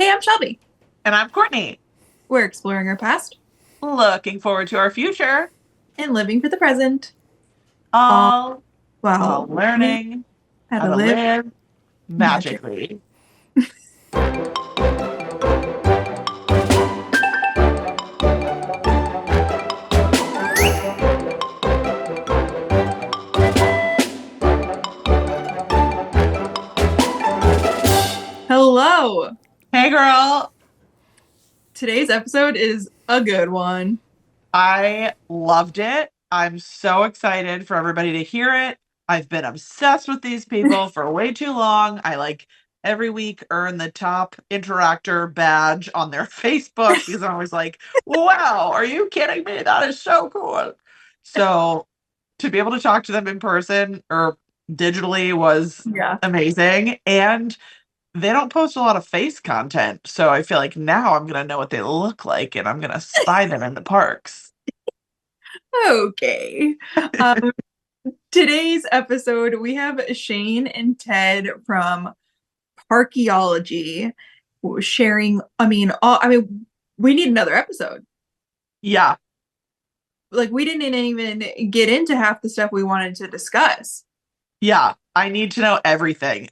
Hey, I'm Shelby. And I'm Courtney. We're exploring our past Looking forward to our future, and living for the present, all all while while learning learning how how to to live live magic. magically. Hello. Hey, girl. Today's episode is a good one. I loved it. I'm so excited for everybody to hear it. I've been obsessed with these people for way too long. I every week earn the top interactor badge on their Facebook because I'm always like, wow, are you kidding me? That is so cool. So to be able to talk to them in person or digitally was Yeah. amazing. And they don't post a lot of face content. So I feel like now I'm going to know what they look like and I'm going to spy them in the parks. Okay. Um, Today's episode, we have Shane and Ted from Parkeology sharing. We need another episode. Yeah. Like, we didn't even get into half the stuff we wanted to discuss. Yeah. I need to know everything.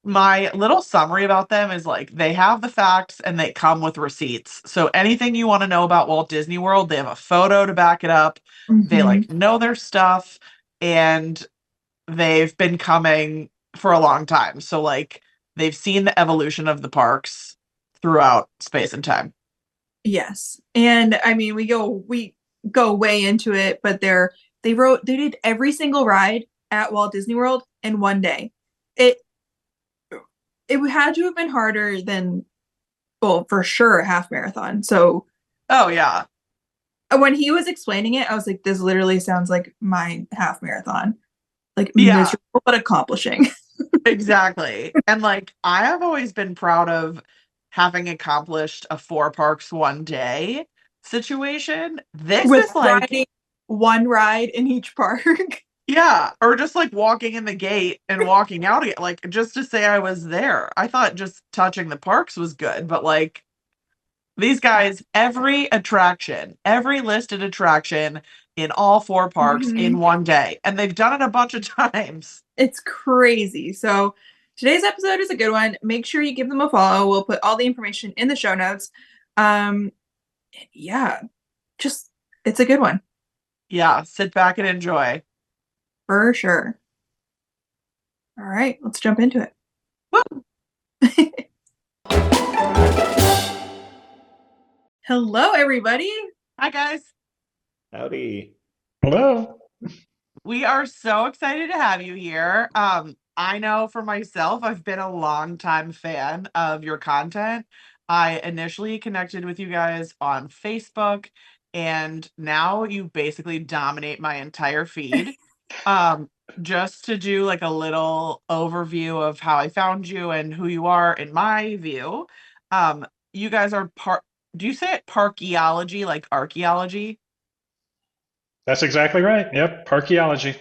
My little summary about them is they have the facts and they come with receipts. So anything you want to know about Walt Disney World, they have a photo to back it up. They Mhm. know their stuff and they've been coming for a long time. So they've seen the evolution of the parks throughout space and time. Yes. And I mean, we go way into it, but they did every single ride at Walt Disney World in one day. It it had to have been harder than, well, for sure, a half marathon. So Oh yeah. when he was explaining it, I was like, this literally sounds like my half marathon. Like, Yeah, miserable but accomplishing. exactly. And I have always been proud of having accomplished a four parks one day situation. This With is riding one ride in each park. yeah, or just walking in the gate and walking out again, just to say I was there. I thought just touching the parks was good, but these guys, every attraction, every listed attraction in all four parks in Mhm. one day. And they've done it a bunch of times. It's crazy. So today's episode is a good one. Make sure you give them a follow. We'll put all the information in the show notes. Um, yeah, just it's a good one Yeah, sit back and enjoy. for sure. All right, let's jump into Woo! it. Hello, everybody. Hi, guys. Howdy. Hello. We are so excited to have you here. I know for myself, I've been a long time fan of your content. I initially connected with you guys on Facebook, and now you basically dominate my entire feed. Um, just to do a little overview of how I found you and who you are in my view. You guys are do you say it parkeology, like archaeology? That's exactly right. Yep. Archaeology.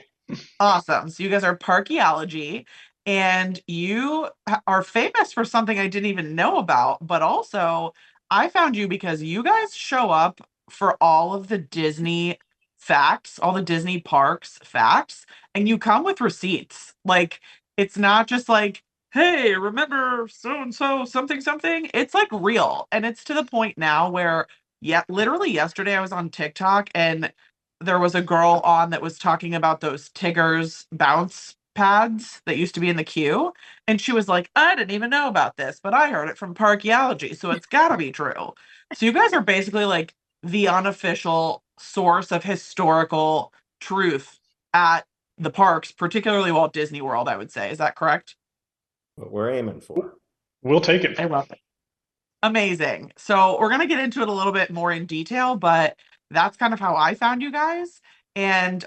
Awesome. So you guys are Parkeology, and you are famous for something I didn't even know about, but also I found you because you guys show up for all of the Disney facts, all the Disney parks facts, and you come with receipts. It's not just hey, remember so and so something something. It's real. And it's to the point now where yeah, literally yesterday I was on TikTok and there was a girl on that was talking about those Tigger's bounce pads that used to be in the queue. And she was like, I didn't even know about this, but I heard it from Parkeology, so it's gotta be true. So you guys are basically the unofficial source of historical truth at the parks, particularly Walt Disney World, I would say. Is that correct? What we're aiming for. We'll take it. I love it. Amazing. So we're going to get into it a little bit more in detail, but that's kind of how I found you guys. And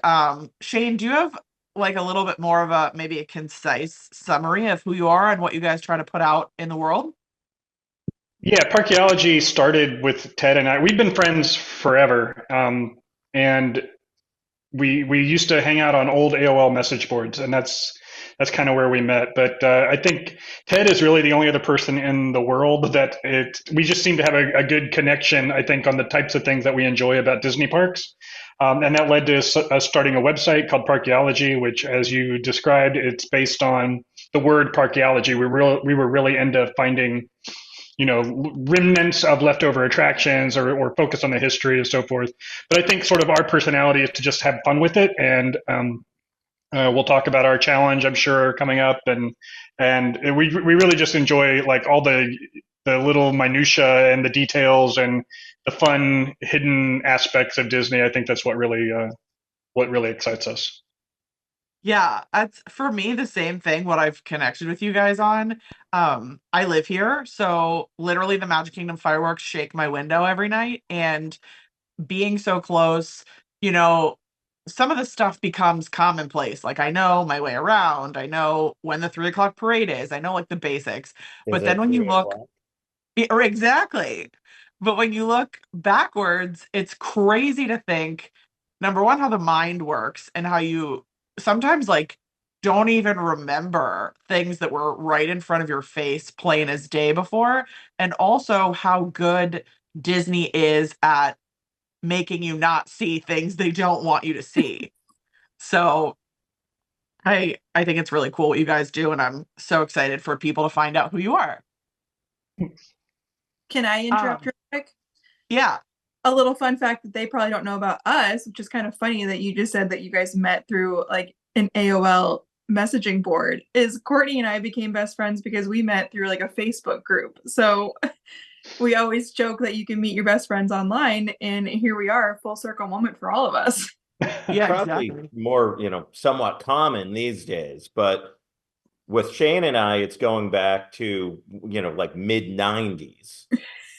Shane, do you have a little bit more of a maybe a concise summary of who you are and what you guys try to put out in the world? Yeah, Parkeology started with Ted and I. We've been friends forever, and we used to hang out on old AOL message boards, and that's kind of where we met. But I think Ted is really the only other person in the world that we just seem to have a good connection, I think, on the types of things that we enjoy about Disney parks. And that led to us starting a website called Parkeology, which, as you described, it's based on the word parkeology. We were really into finding, remnants of leftover attractions or focus on the history and so forth. But I think sort of our personality is to just have fun with it. And we'll talk about our challenge, I'm sure, coming up. And we really just enjoy like all the little minutia and the details and the fun hidden aspects of Disney. I think that's what really excites us. Yeah, that's for me the same thing, what I've connected with you guys on. I live here, so literally the Magic Kingdom fireworks shake my window every night. And being so close, you know, some of the stuff becomes commonplace. Like I know my way around, I know when the 3 o'clock parade is, I know like the basics. Is But then it when you 3 look, o'clock? or exactly. But when you look backwards, it's crazy to think, number one, how the mind works and how you sometimes like don't even remember things that were right in front of your face plain as day before. And also how good Disney is at making you not see things they don't want you to see. So I think it's really cool what you guys do, and I'm so excited for people to find out who you are. Can I interrupt Um, real quick? yeah. A little fun fact that they probably don't know about us, which is kind of funny that you just said that you guys met through like an AOL messaging board, is Courtney and I became best friends because we met through like a Facebook group. So we always joke that you can meet your best friends online, and here we are, full circle moment for all of us. Yeah, Probably exactly. more, somewhat common these days, but with Shane and I, it's going back to, like mid 90s.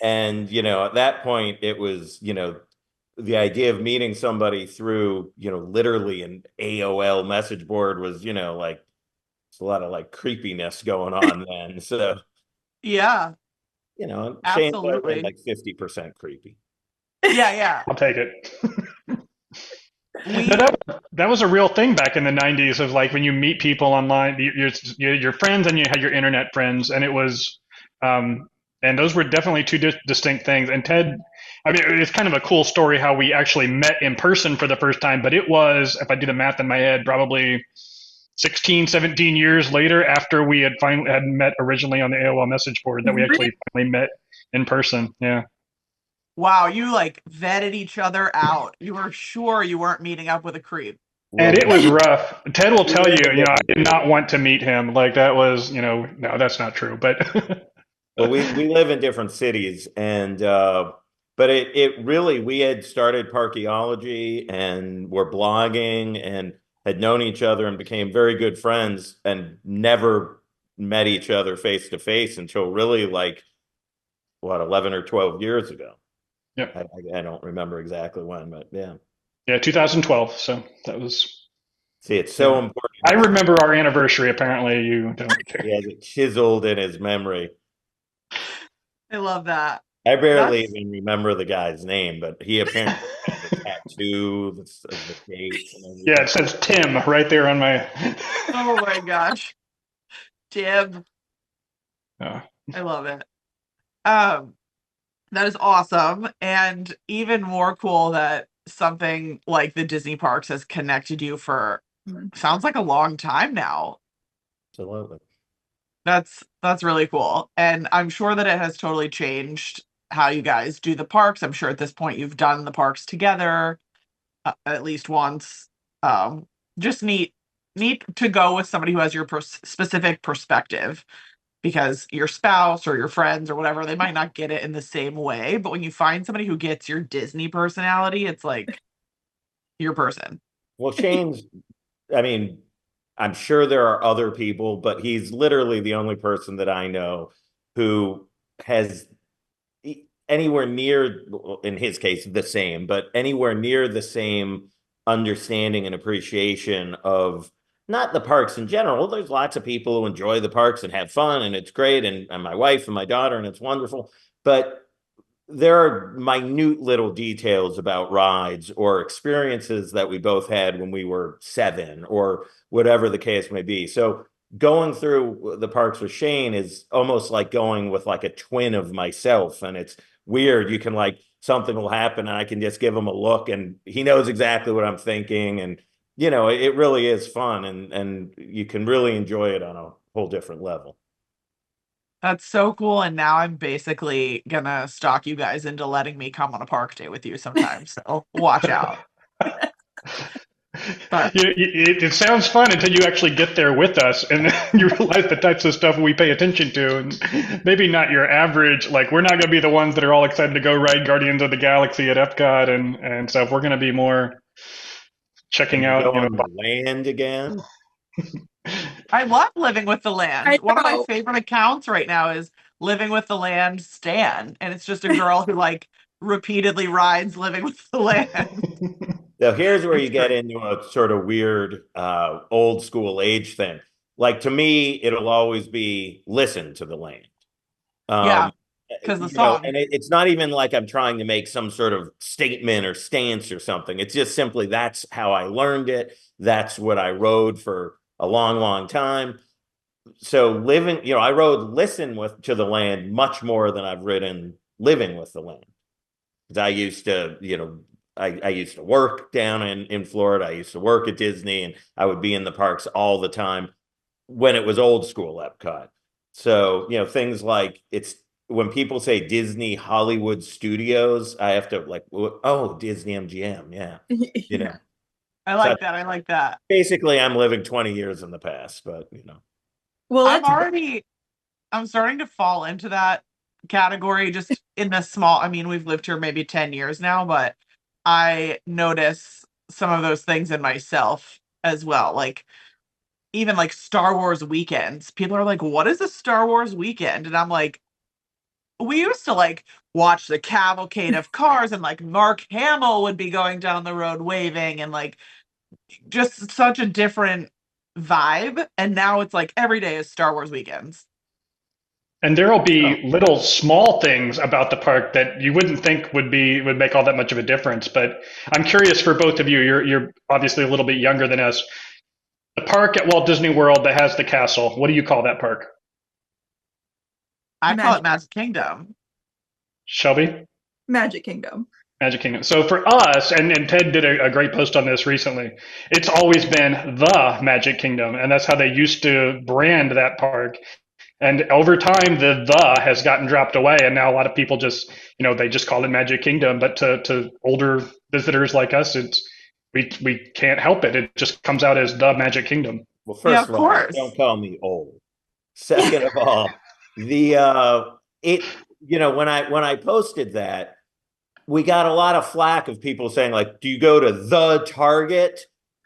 And, at that point, it was, the idea of meeting somebody through, literally an AOL message board was, like, it's a lot of like creepiness going on then. So, Yeah, Shane's only absolutely. like 50% creepy. Yeah, yeah. I'll take it. No, We that was a real thing back in the 90s of like when you meet people online, your friends and you had your internet friends, and it was, and those were definitely two distinct things. And Ted, I mean, it's kind of a cool story how we actually met in person for the first time, but it was, if I do the math in my head, probably 16, 17 years later after we had finally had met originally on the AOL message board that we Really? actually finally met in person. Yeah. wow, you like vetted each other out. You were sure you weren't meeting up with a creep. And Well, it was rough. Ted will we tell live you, in I different did cities. not want to meet him. Like that was, no, that's not true. But Well, we live in different cities, and but it really, we had started Parkeology and were blogging and had known each other and became very good friends and never met each other face to face until really like what, 11 or 12 years ago. yep. I don't remember exactly when, but yeah. Yeah, 2012. So that was, See, it's so yeah. I important. remember our anniversary. Apparently, you don't. He has it chiseled in his memory. I love that. I barely That's even remember the guy's name, but he apparently has a tattoo of the dates and Yeah, everything. it says Tim right there on my. oh my gosh. Jib. Uh, I love it. Um, that is awesome. And even more cool that something like the Disney parks has connected you for sounds like a long time now. Absolutely. That's really cool. And I'm sure that it has totally changed how you guys do the parks. I'm sure at this point you've done the parks together at least once. Um, just neat to go with somebody who has your specific perspective because your spouse or your friends or whatever, they might not get it in the same way. But when you find somebody who gets your Disney personality, it's like your person. Well, Shane's, I mean, I'm sure there are other people, but he's literally the only person that I know who has anywhere near, in his case, the same, but anywhere near the same understanding and appreciation of not the parks in general. There's lots of people who enjoy the parks and have fun, and it's great, and my wife and my daughter, and it's wonderful. But there are minute little details about rides or experiences that we both had when we were 7 or whatever the case may be. So going through the parks with Shane is almost like going with like a twin of myself. And it's weird. You can like, something will happen and I can just give him a look and he knows exactly what I'm thinking. And, it really is fun and you can really enjoy it on a whole different level. That's so cool. And now I'm basically gonna stalk you guys into letting me come on a park day with you sometime. So watch out. But it sounds fun until you actually get there with us, and then you realize the types of stuff we pay attention to, and maybe not your average. Like, we're not going to be the ones that are all excited to go ride Guardians of the Galaxy at Epcot and stuff. We're going to be more checking And out. go on the land again. I love Living with the Land. I One of my know. favorite accounts right now is Living with the Land Stan, and it's just a girl who like repeatedly rides Living with the Land. So here's where you It's get great. into a sort of weird old school age thing. Like to me, it'll always be listen to the land. Yeah, Um, because the song. and it's not even like I'm trying to make some sort of statement or stance or something. It's just simply that's how I learned it. That's what I rode for a long, long time. So living, I rode listen with to the land much more than I've ridden living with the land. Because I used to, I used to work down in Florida. I used to work at Disney and I would be in the parks all the time when it was old school Epcot. So, things like it's when people say Disney Hollywood Studios, I have to like, oh, Disney MGM. Yeah. Yeah. I So like that. I like that. basically I'm living 20 years in the past, but Well, I'm let's already I'm starting to fall into that category just in the small. I mean, we've lived here maybe 10 years now, but I notice some of those things in myself as well. Like even like Star Wars weekends. People are like, "What is a Star Wars weekend?" And I'm like, we used to like watch the cavalcade of cars and like Mark Hamill would be going down the road waving and like just such a different vibe. And now it's like every day is Star Wars weekends. And there'll oh, be little small things about the park that you wouldn't think would make all that much of a difference. But I'm curious for both of you. You're obviously a little bit younger than us. The park at Walt Disney World that has the castle. What do you call that park? I call it Magic Magic Kingdom. Shelby? Magic Kingdom. Magic Kingdom. So for us, and Ted did a great post on this recently, it's always been the Magic Kingdom. And that's how they used to brand that park. And over time, the has gotten dropped away. And now a lot of people just, they just call it Magic Kingdom. But to older visitors like us, we can't help it. It just comes out as the Magic Kingdom. well, Yeah, first of of all, course. don't call me old. Second of all, the when I posted that, we got a lot of flack of people saying like, do you go to the Target?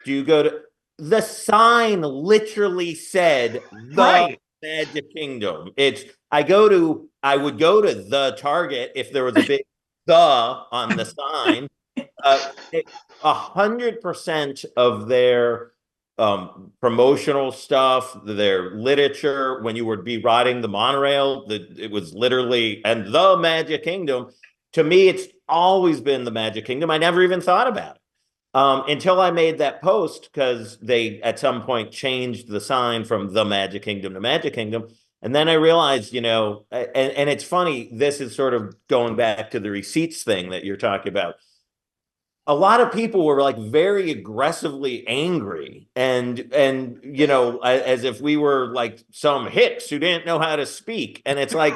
Do you go to the sign literally said the Right. Magic Kingdom. I would go to the Target if there was a big the on the sign. 100% of their promotional stuff, their literature, when you would be riding the monorail, it was literally, and the Magic Kingdom. To me, it's always been the Magic Kingdom. I never even thought about it until I made that post because they at some point changed the sign from the Magic Kingdom to Magic Kingdom. And then I realized, and it's funny, this is sort of going back to the receipts thing that you're talking about. A lot of people were like very aggressively angry and as if we were like some hicks who didn't know how to speak. And it's like,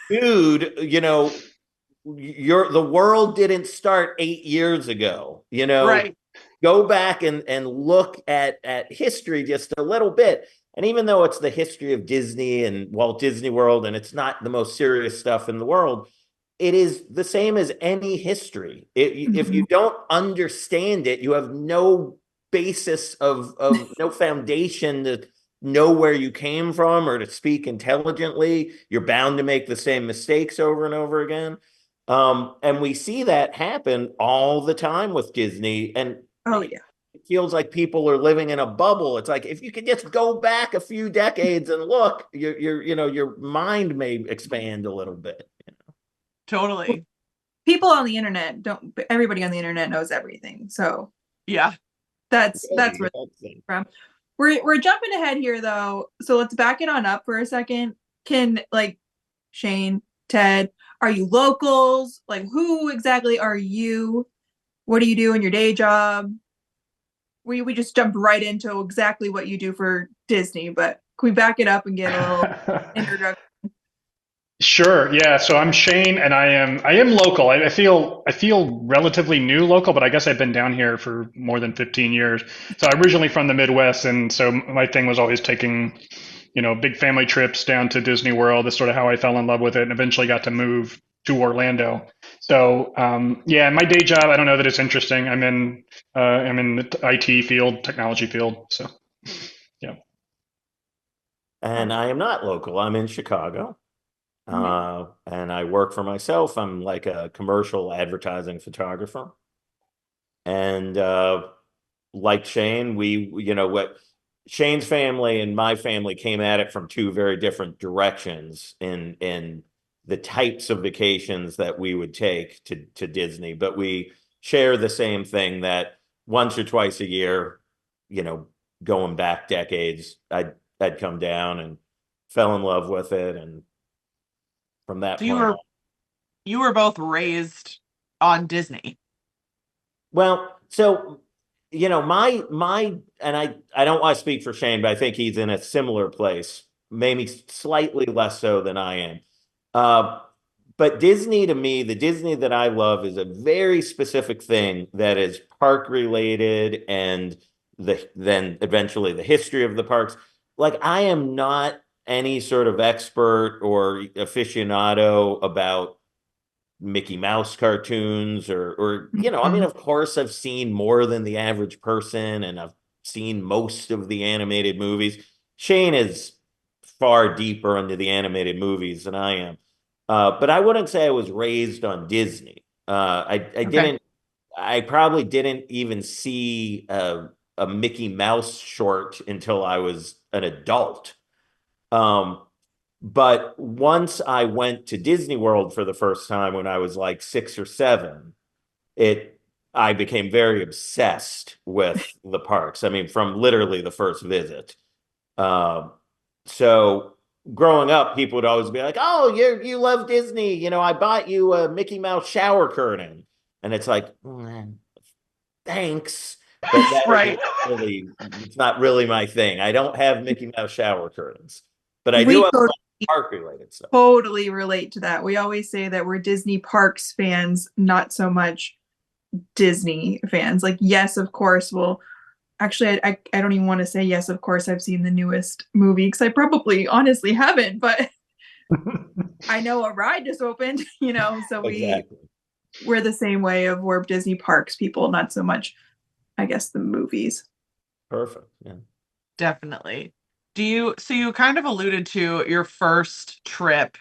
dude, the world didn't start 8 years ago. Right. Go back and look at history just a little bit. And even though it's the history of Disney and Walt Disney World, and it's not the most serious stuff in the world, it is the same as any history. If you don't understand it, you have no basis of no foundation to know where you came from or to speak intelligently. You're bound to make the same mistakes over and over again. And we see that happen all the time with Disney. And Oh yeah. it feels like people are living in a bubble. It's like if you could just go back a few decades and look, your mind may expand a little bit. Totally. People on the internet don't. Everybody on the internet knows everything, so Yeah. that's where it's from. We're jumping ahead here though, so let's back it on up for a second. Can like Shane, Ted, are you locals? Like, who exactly are you? What do you do in your day job? We just jumped right into exactly what you do for Disney, but can we back it up and get a little introduction? Sure. Yeah. So I'm Shane, and I am local. I feel relatively new local, but I guess I've been down here for more than 15 years. So I'm originally from the Midwest, and so my thing was always taking, big family trips down to Disney World. That's sort of how I fell in love with it, and eventually got to move to Orlando. So yeah, my day job. I don't know that it's interesting. I'm in the IT field, technology field. So yeah. And I am not local. I'm in Chicago. And I work for myself. I'm like a commercial advertising photographer. And like Shane, what Shane's family and my family came at it from two very different directions in the types of vacations that we would take to Disney, but we share the same thing that once or twice a year, you know, going back decades, I'd come down and fell in love with it, and from that So point on. you were both raised on Disney. Well, so my and I don't want to speak for Shane, but I think he's in a similar place, maybe slightly less so than I am. Uh, but Disney, to me, the Disney that I love is a very specific thing that is park related, and then eventually the history of the parks. Like, I am not any sort of expert or aficionado about Mickey Mouse cartoons, or I mean, Mhm. of course I've seen more than the average person, and I've seen most of the animated movies. Shane is far deeper into the animated movies than I am. But I wouldn't say I was raised on Disney. I Okay. didn't, I probably didn't even see a Mickey Mouse short until I was an adult. Um, but once I went to Disney World for the first time when I was like 6 or 7, it I became very obsessed with the parks. I mean, from literally the first visit. Um, so growing up, people would always be like, "Oh, you love Disney. I bought you a Mickey Mouse shower curtain," and it's like, thanks, but Right. it's not really my thing. I don't have Mickey Mouse shower curtains, but I do We have totally, park related stuff. totally relate to that. We always say that we're Disney parks fans, not so much Disney fans. Like, yes, of course, we'll actually, I don't even want to say yes, of course, I've seen the newest movie because I probably honestly haven't, but I know a ride just opened, so Exactly. we're the same way of we're Disney parks people, not so much, I guess, the movies. Perfect. Yeah. Definitely. So you kind of alluded to your first trip,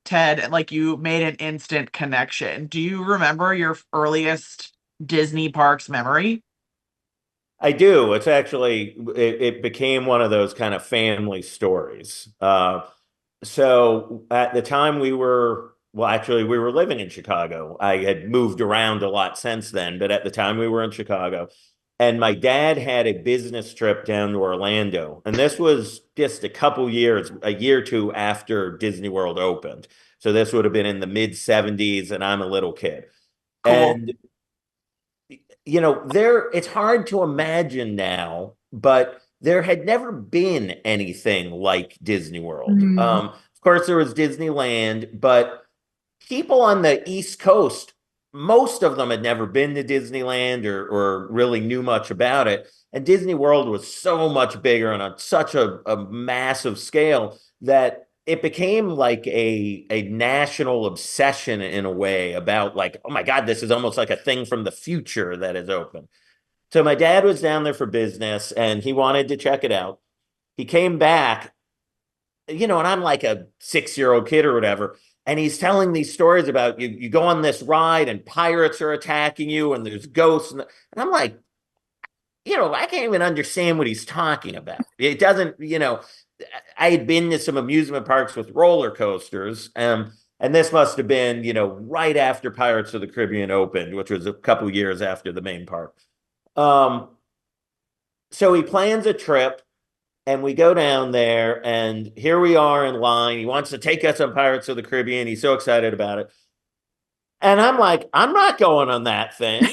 Ted, like you made an instant connection. Do you remember your earliest Disney parks memory? I do. It's actually, it became one of those kind of family stories. So at the time actually, we were living in Chicago. I had moved around a lot since then, but at the time we were in Chicago. And my dad had a business trip down to Orlando. And this was just a year or two after Disney World opened. So this would have been in the mid 70s, and I'm a little kid. Cool. And it's hard to imagine now, but there had never been anything like Disney World. Mm. Of course, there was Disneyland, but people on the East Coast, most of them had never been to Disneyland, or really knew much about it. And Disney World was so much bigger and on such a massive scale that it became like a national obsession in a way, about like, oh my God, this is almost like a thing from the future that is open. So my dad was down there for business, and he wanted to check it out. He came back, and I'm like a 6-year-old kid or whatever. And he's telling these stories about you go on this ride and pirates are attacking you and there's ghosts. And I'm like, I can't even understand what he's talking about. It doesn't, I had been to some amusement parks with roller coasters. And this must have been, right after Pirates of the Caribbean opened, which was a couple years after the main park. So he plans a trip, and we go down there, and here we are in line. He wants to take us on Pirates of the Caribbean. He's so excited about it. And I'm like, I'm not going on that thing.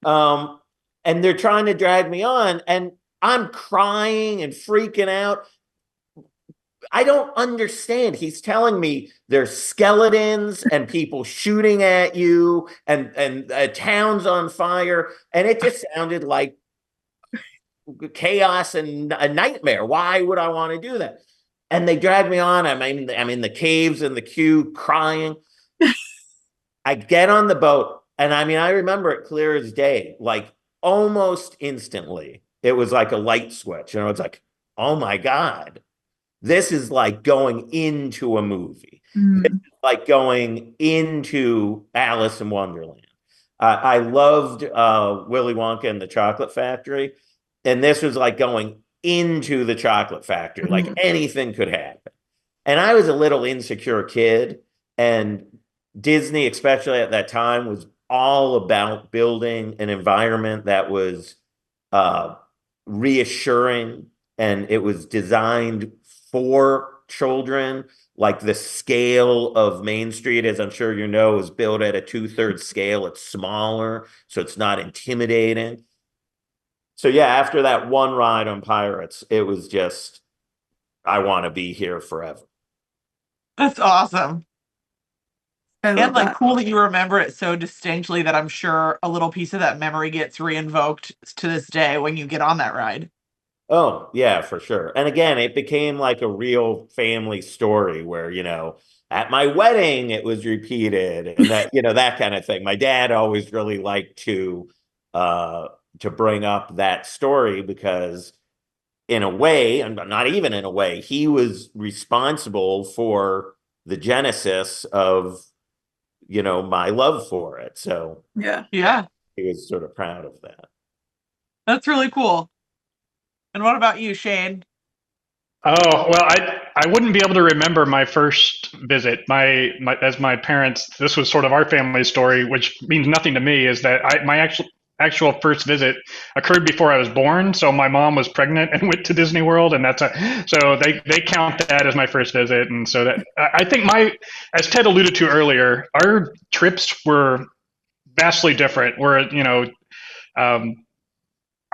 And they're trying to drag me on, and I'm crying and freaking out. I don't understand. He's telling me there's skeletons and people shooting at you, and a town's on fire, and it just sounded like chaos and a nightmare. Why would I want to do that? And they drag me on. I'm in the caves and the queue crying. I get on the boat, and I remember it clear as day, like almost instantly. It was like a light switch. It's like, oh my God, this is like going into a movie. It's like going into Alice in Wonderland. I loved Willy Wonka and the Chocolate Factory. And this was like going into the chocolate factory, like anything could happen. And I was a little insecure kid, and Disney, especially at that time, was all about building an environment that was reassuring, and it was designed for children. Like the scale of Main Street, as I'm sure you know, is built at a 2/3 scale. It's smaller, so it's not intimidating. So yeah, after that one ride on Pirates, it was just, I want to be here forever. That's awesome. I love And like that. cool that you remember it so distinctly that I'm sure a little piece of that memory gets reinvoked to this day when you get on that ride. Oh, yeah, for sure. And again, it became like a real family story where, at my wedding, it was repeated, and that, that kind of thing. My dad always really liked to bring up that story because in a way, and not even in a way, he was responsible for the genesis of, my love for it. So Yeah. he was sort of proud of that. That's really cool. And what about you, Shane? Oh, well, I wouldn't be able to remember my first visit. As my parents, this was sort of our family story, which means nothing to me, is that my actual first visit occurred before I was born. So my mom was pregnant and went to Disney World, and so they count that as my first visit. And so that, I think, as Ted alluded to earlier, our trips were vastly different. I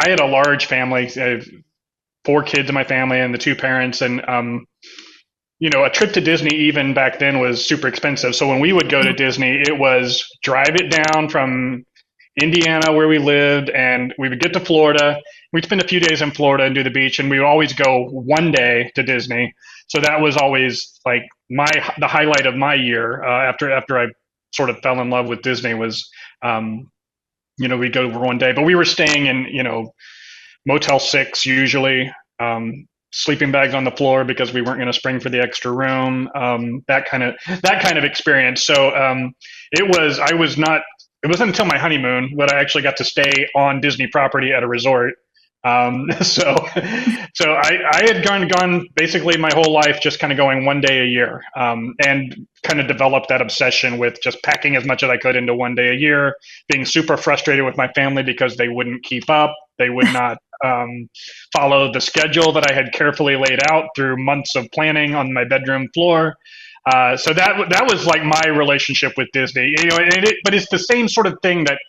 had a large family. I have 4 kids in my family and the 2 parents, and a trip to Disney even back then was super expensive. So when we would go to Disney, it was drive it down from Indiana, where we lived, and we would get to Florida. We'd spend a few days in Florida and do the beach, and we would always go one day to Disney. So that was always like the highlight of my year. After I sort of fell in love with Disney was, we'd go over one day, but we were staying in, Motel 6 usually, sleeping bags on the floor because we weren't going to spring for the extra room, that kind of experience. So it wasn't until my honeymoon that I actually got to stay on Disney property at a resort. So I had gone basically my whole life just kind of going one day a year, and kind of developed that obsession with just packing as much as I could into one day a year, being super frustrated with my family because they wouldn't keep up. They would not follow the schedule that I had carefully laid out through months of planning on my bedroom floor. So that was like my relationship with Disney, but it's the same sort of thing that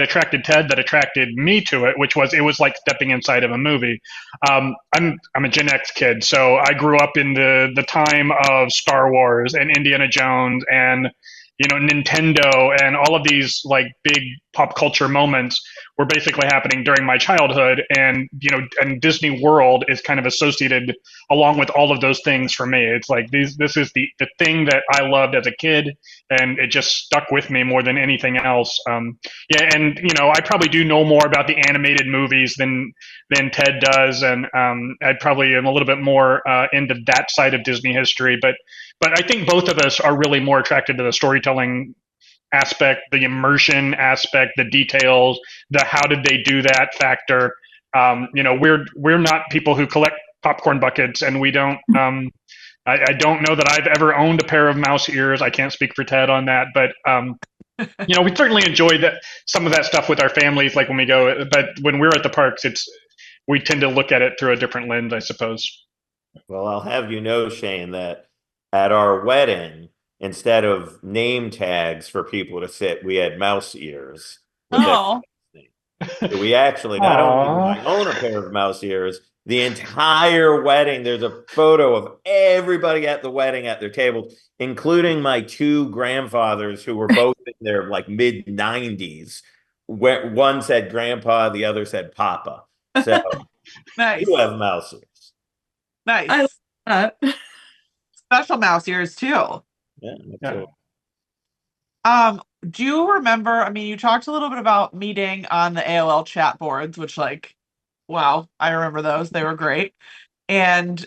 attracted Ted, that attracted me to it, which was, it was like stepping inside of a movie. I'm a Gen X kid, so I grew up in the time of Star Wars and Indiana Jones and Nintendo, and all of these like big pop culture moments were basically happening during my childhood, and Disney World is kind of associated along with all of those things for me. It's like this is the thing that I loved as a kid, and it just stuck with me more than anything else. And I probably do know more about the animated movies than Ted does, and I probably am a little bit more into that side of Disney history, but I think both of us are really more attracted to the storytelling aspect, the immersion aspect, the details, the how did they do that factor. We're not people who collect popcorn buckets, and we don't I don't know that I've ever owned a pair of mouse ears. I can't speak for Ted on that, but we certainly enjoy some of that stuff with our families, like when we go. But when we're at the parks, we tend to look at it through a different lens, I suppose. Well, I'll have you know, Shane, that at our wedding, instead of name tags for people to sit, we had mouse ears with Oh, so we actually, not only do I own a pair of mouse ears, the entire wedding, there's a photo of everybody at the wedding at their tables, including my two grandfathers who were both in their like mid 90s. One said grandpa, the other said papa. So nice. you have mouse ears. Nice. I love that. Special mouse ears too. Yeah, Yeah. Do you remember, I mean, you talked a little bit about meeting on the AOL chat boards, which like, wow, I remember those. They were great. And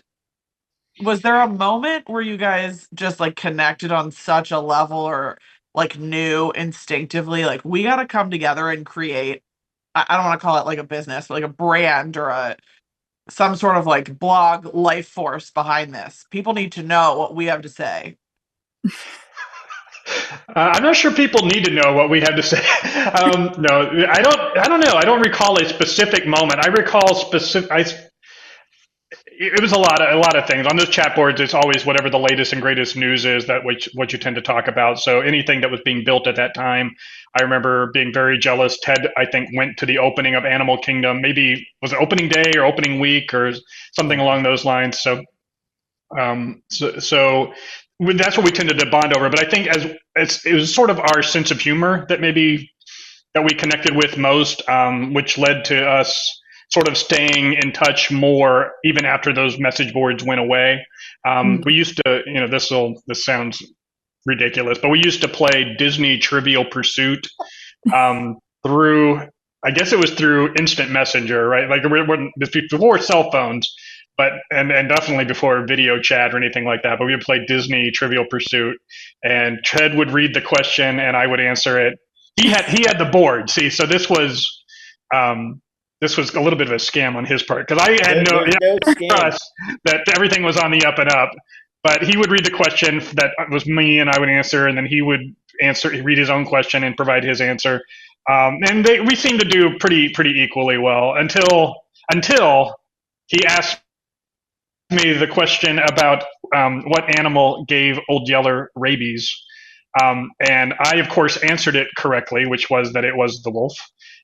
was there a moment where you guys just like connected on such a level or like knew instinctively, like we got to come together and create, I don't want to call it like a business, but like a brand or some sort of like blog life force behind this. People need to know what we have to say. I'm not sure people need to know what we have to say. No, I don't. I don't know. I don't recall a specific moment. I recall specific. It was a lot of things on those chat boards. It's always whatever the latest and greatest news is that what you tend to talk about. So anything that was being built at that time, I remember being very jealous. Ted, I think, went to the opening of Animal Kingdom. Maybe was it opening day or opening week or something along those lines. So that's what we tended to bond over. But I think it was sort of our sense of humor that we connected with most, which led to us sort of staying in touch more even after those message boards went away. We used to, this sounds ridiculous, but we used to play Disney Trivial Pursuit through, I guess it was through Instant Messenger, right? Like before cell phones. And definitely before video chat or anything like that. But we would play Disney Trivial Pursuit, and Ted would read the question and I would answer it. He had the board. See, so this was a little bit of a scam on his part because I had no trust that everything was on the up and up. But he would read the question that was me, and I would answer, and then he would read his own question and provide his answer. And we seemed to do pretty equally well until he asked me the question about what animal gave Old Yeller rabies. And I, of course, answered it correctly, which was that it was the wolf.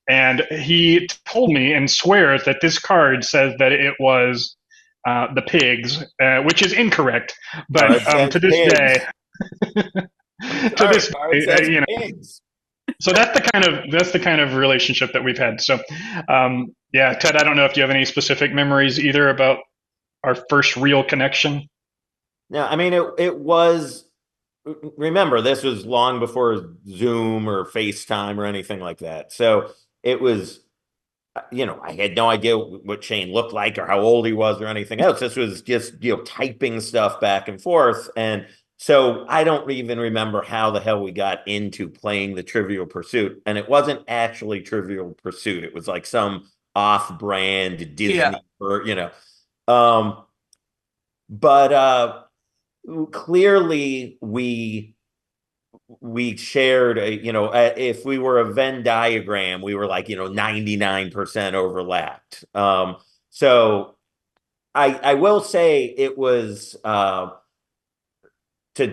And he told me and swears that this card says that it was the pigs, which is incorrect. But to this day, pigs. So that's the kind of relationship that we've had. So, yeah, Ted, I don't know if you have any specific memories either about our first real connection. No, I mean, it was, remember, this was long before Zoom or FaceTime or anything like that. So it was, I had no idea what Shane looked like or how old he was or anything else. This was just, typing stuff back and forth. And so I don't even remember how the hell we got into playing the Trivial Pursuit. And it wasn't actually Trivial Pursuit. It was like some off-brand Disney, but clearly we shared if we were a Venn diagram, we were like 99% overlapped. So I will say it was to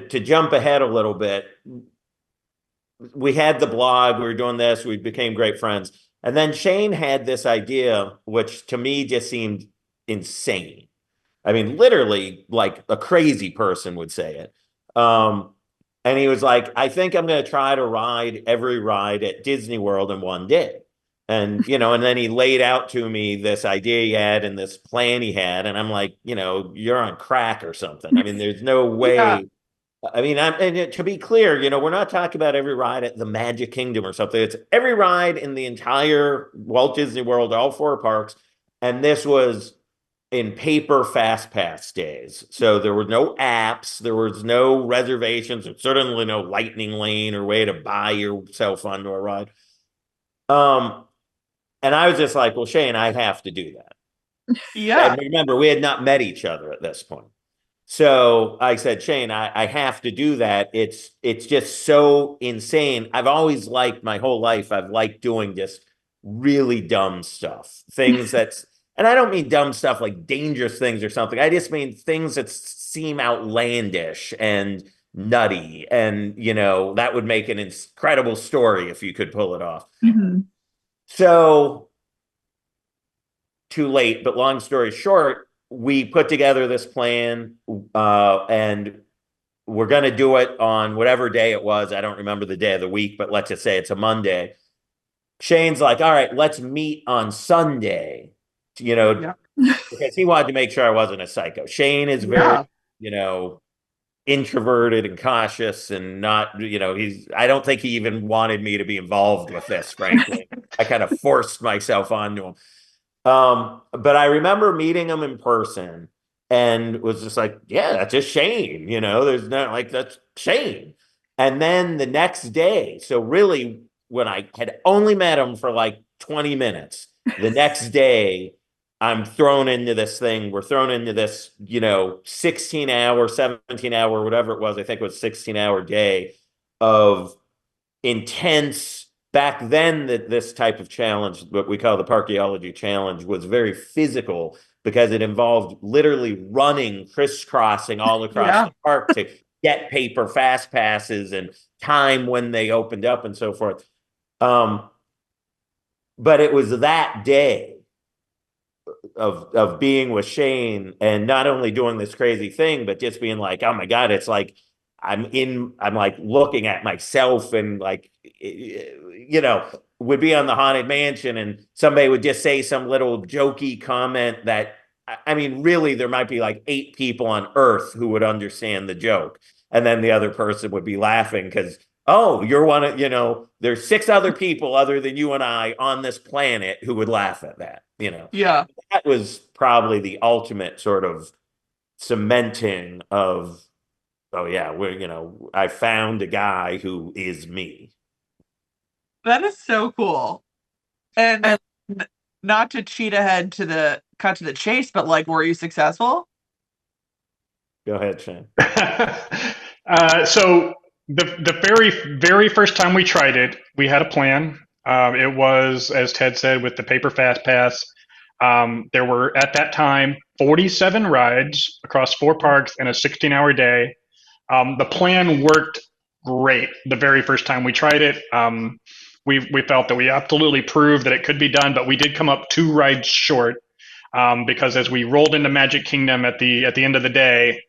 jump ahead a little bit. We had the blog, we were doing this, we became great friends, and then Shane had this idea which to me just seemed insane. I mean, literally, like a crazy person would say it. And he was like, I think I'm going to try to ride every ride at Disney World in one day. And, and then he laid out to me this idea he had and this plan he had. And I'm like, you're on crack or something. I mean, there's no way. Yeah. I mean, and to be clear, we're not talking about every ride at the Magic Kingdom or something. It's every ride in the entire Walt Disney World, all 4 parks. And this was in paper fast pass days. So there were no apps, there was no reservations, and certainly no lightning lane or way to buy yourself onto a ride. And I was just like, well, Shane, I have to do that. Yeah. And remember, we had not met each other at this point. So I said, Shane, I have to do that. It's just so insane. I've always liked my whole life. I've liked doing just really dumb stuff, things that's, and I don't mean dumb stuff like dangerous things or something. I just mean things that seem outlandish and nutty. And, that would make an incredible story if you could pull it off. Mm-hmm. So too late, but long story short, we put together this plan, and we're going to do it on whatever day it was. I don't remember the day of the week, but let's just say it's a Monday. Shane's like, all right, let's meet on Sunday, Yeah. because he wanted to make sure I wasn't a psycho. Shane is very, introverted and cautious and not, I don't think he even wanted me to be involved with this, frankly. I kind of forced myself onto him. But I remember meeting him in person and was just like, yeah, that's just Shane, there's not like, that's Shane. And then the next day, so really when I had only met him for like 20 minutes, the next day I'm thrown into this thing. We're thrown into this, 16-hour, 17-hour, whatever it was. I think it was 16-hour day of intense. Back then, this type of challenge, what we call the Parkeology challenge, was very physical because it involved literally running, crisscrossing all across the park to get paper fast passes and time when they opened up and so forth. But it was that day of being with Shane and not only doing this crazy thing, but just being like, oh my God, it's like I'm like looking at myself and like, would be on the Haunted Mansion and somebody would just say some little jokey comment that, I mean, really, there might be like 8 people on Earth who would understand the joke. And then the other person would be laughing because, oh, you're one of, there's 6 other people other than you and I on this planet who would laugh at that, Yeah. That was probably the ultimate sort of cementing of, oh yeah, I found a guy who is me. That is so cool. And not to cheat ahead to the cut to the chase, but like, were you successful? Go ahead, Shane. So the very, very first time we tried it, we had a plan. It was, as Ted said, with the paper fast pass. There were at that time 47 rides across 4 parks in a 16-hour day. The plan worked great the very first time we tried it. We felt that we absolutely proved that it could be done, but we did come up 2 rides short because as we rolled into Magic Kingdom at the end of the day,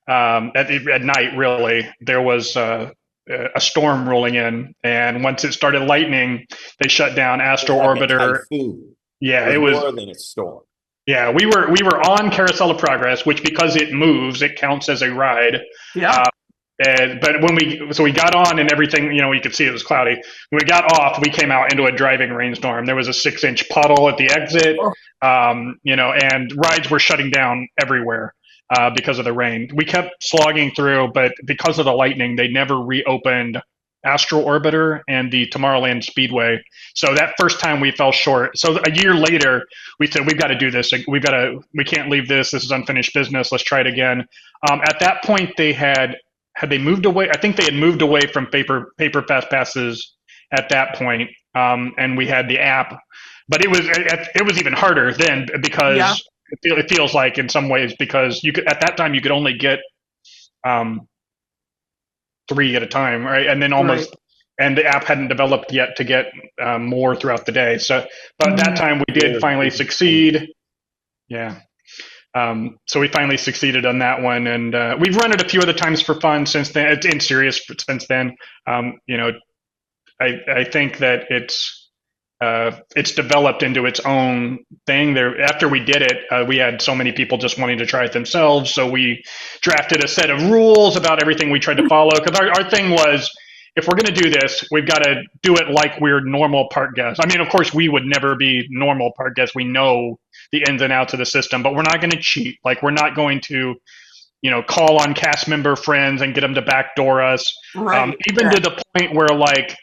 at night, really, there was a storm rolling in, and once it started lightning, they shut down Astro Like Orbiter. Yeah, it was more than a storm. Yeah, we were on Carousel of Progress, which because it moves, it counts as a ride. Yeah. But we got on and everything, you could see it was cloudy. When we got off, we came out into a driving rainstorm. There was a 6-inch puddle at the exit, and rides were shutting down everywhere because of the rain. We kept slogging through, but because of the lightning, they never reopened Astro Orbiter and the Tomorrowland Speedway. So that first time we fell short. So a year later, we said, we've got to do this. We can't leave this. This is unfinished business. Let's try it again. At that point, had they moved away? I think they had moved away from paper fast passes at that point, and we had the app. But it was even harder then because it feels like in some ways because at that time you could only get 3 at a time, right? And then and the app hadn't developed yet to get more throughout the day. So, but at that time we did finally succeed. Yeah. So we finally succeeded on that one, and we've run it a few other times for fun since then. It's in serious since then. I think that it's developed into its own thing. There, after we did it, we had so many people just wanting to try it themselves. So we drafted a set of rules about everything we tried to follow. Because our thing was, if we're going to do this, we've got to do it like we're normal park guests. I mean, of course, we would never be normal park guests. We know the ins and outs of the system, but we're not going to cheat. Like, we're not going to, call on cast member friends and get them to backdoor us. Right. Even to the point where, like,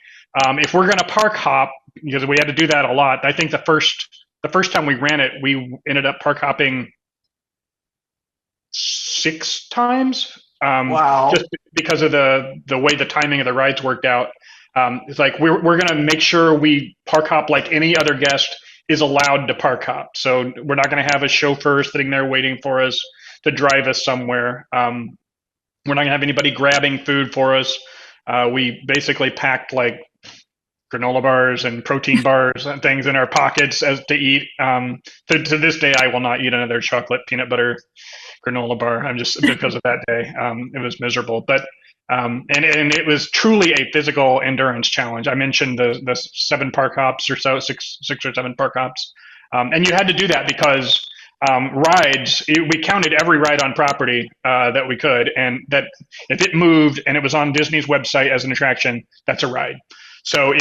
if we're going to park hop, because we had to do that a lot. I think the first time we ran it, we ended up park hopping 6 times. Wow. Just because of the way the timing of the rides worked out. It's like we're going to make sure we park hop like any other guest is allowed to park hop. So we're not going to have a chauffeur sitting there waiting for us to drive us somewhere. We're not going to have anybody grabbing food for us. We basically packed like granola bars and protein bars and things in our pockets as to eat. To this day, I will not eat another chocolate peanut butter granola bar. I'm just because of that day. It was miserable, but and it was truly a physical endurance challenge. I mentioned the 7 park hops or so, six or 7 park hops, and you had to do that because we counted every ride on property that we could, and that if it moved and it was on Disney's website as an attraction, that's a ride. So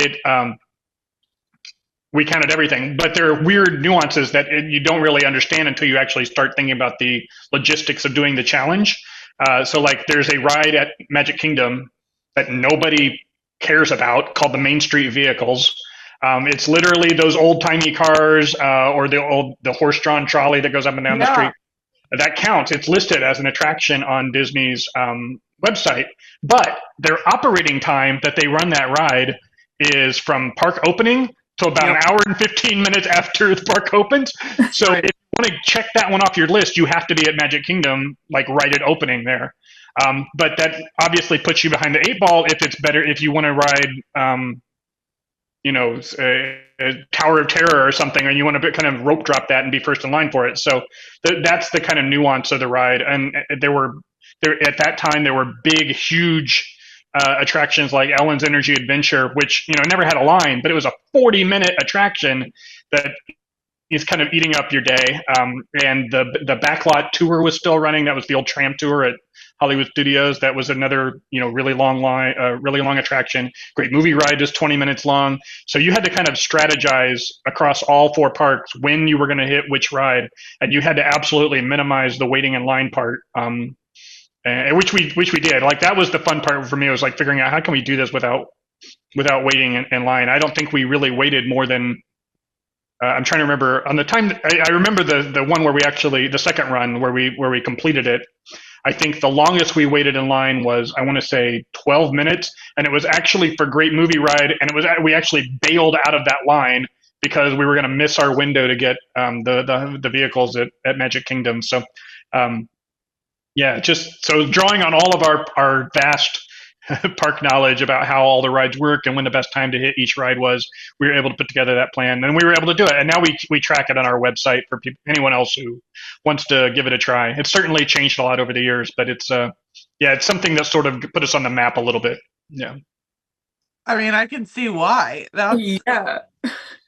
we counted everything, but there are weird nuances that you don't really understand until you actually start thinking about the logistics of doing the challenge. So like there's a ride at Magic Kingdom that nobody cares about called the Main Street Vehicles. It's literally those old timey cars or the horse-drawn trolley that goes up and down the street. That counts. It's listed as an attraction on Disney's website, but their operating time that they run that ride is from park opening to about an hour and 15 minutes after the park opens. So if you want to check that one off your list, you have to be at Magic Kingdom, like right at opening there. But that obviously puts you behind the 8 ball if you want to ride, a Tower of Terror or something, and you want to kind of rope drop that and be first in line for it. So that's the kind of nuance of the ride. And at that time, there were big, huge attractions like Ellen's Energy Adventure, which never had a line, but it was a 40-minute attraction that is kind of eating up your day. And the backlot tour was still running. That was the old tram tour at Hollywood Studios. That was another really long line, really long attraction. Great movie ride, just 20 minutes long. So you had to kind of strategize across all 4 parks when you were going to hit which ride, and you had to absolutely minimize the waiting in line part. Which we did. Like that was the fun part for me. It was like figuring out how can we do this without waiting in line. I don't think we really waited more than I'm trying to remember on the time. I remember the one where the second run where we completed it. I think the longest we waited in line was, I want to say 12 minutes, and it was actually for Great Movie Ride, and we actually bailed out of that line because we were going to miss our window to get the vehicles at Magic Kingdom. So. Just so drawing on all of our vast park knowledge about how all the rides work and when the best time to hit each ride was, we were able to put together that plan, and we were able to do it. And now we track it on our website for anyone else who wants to give it a try. It's certainly changed a lot over the years, but it's something that sort of put us on the map a little bit. Yeah. I mean, I can see why.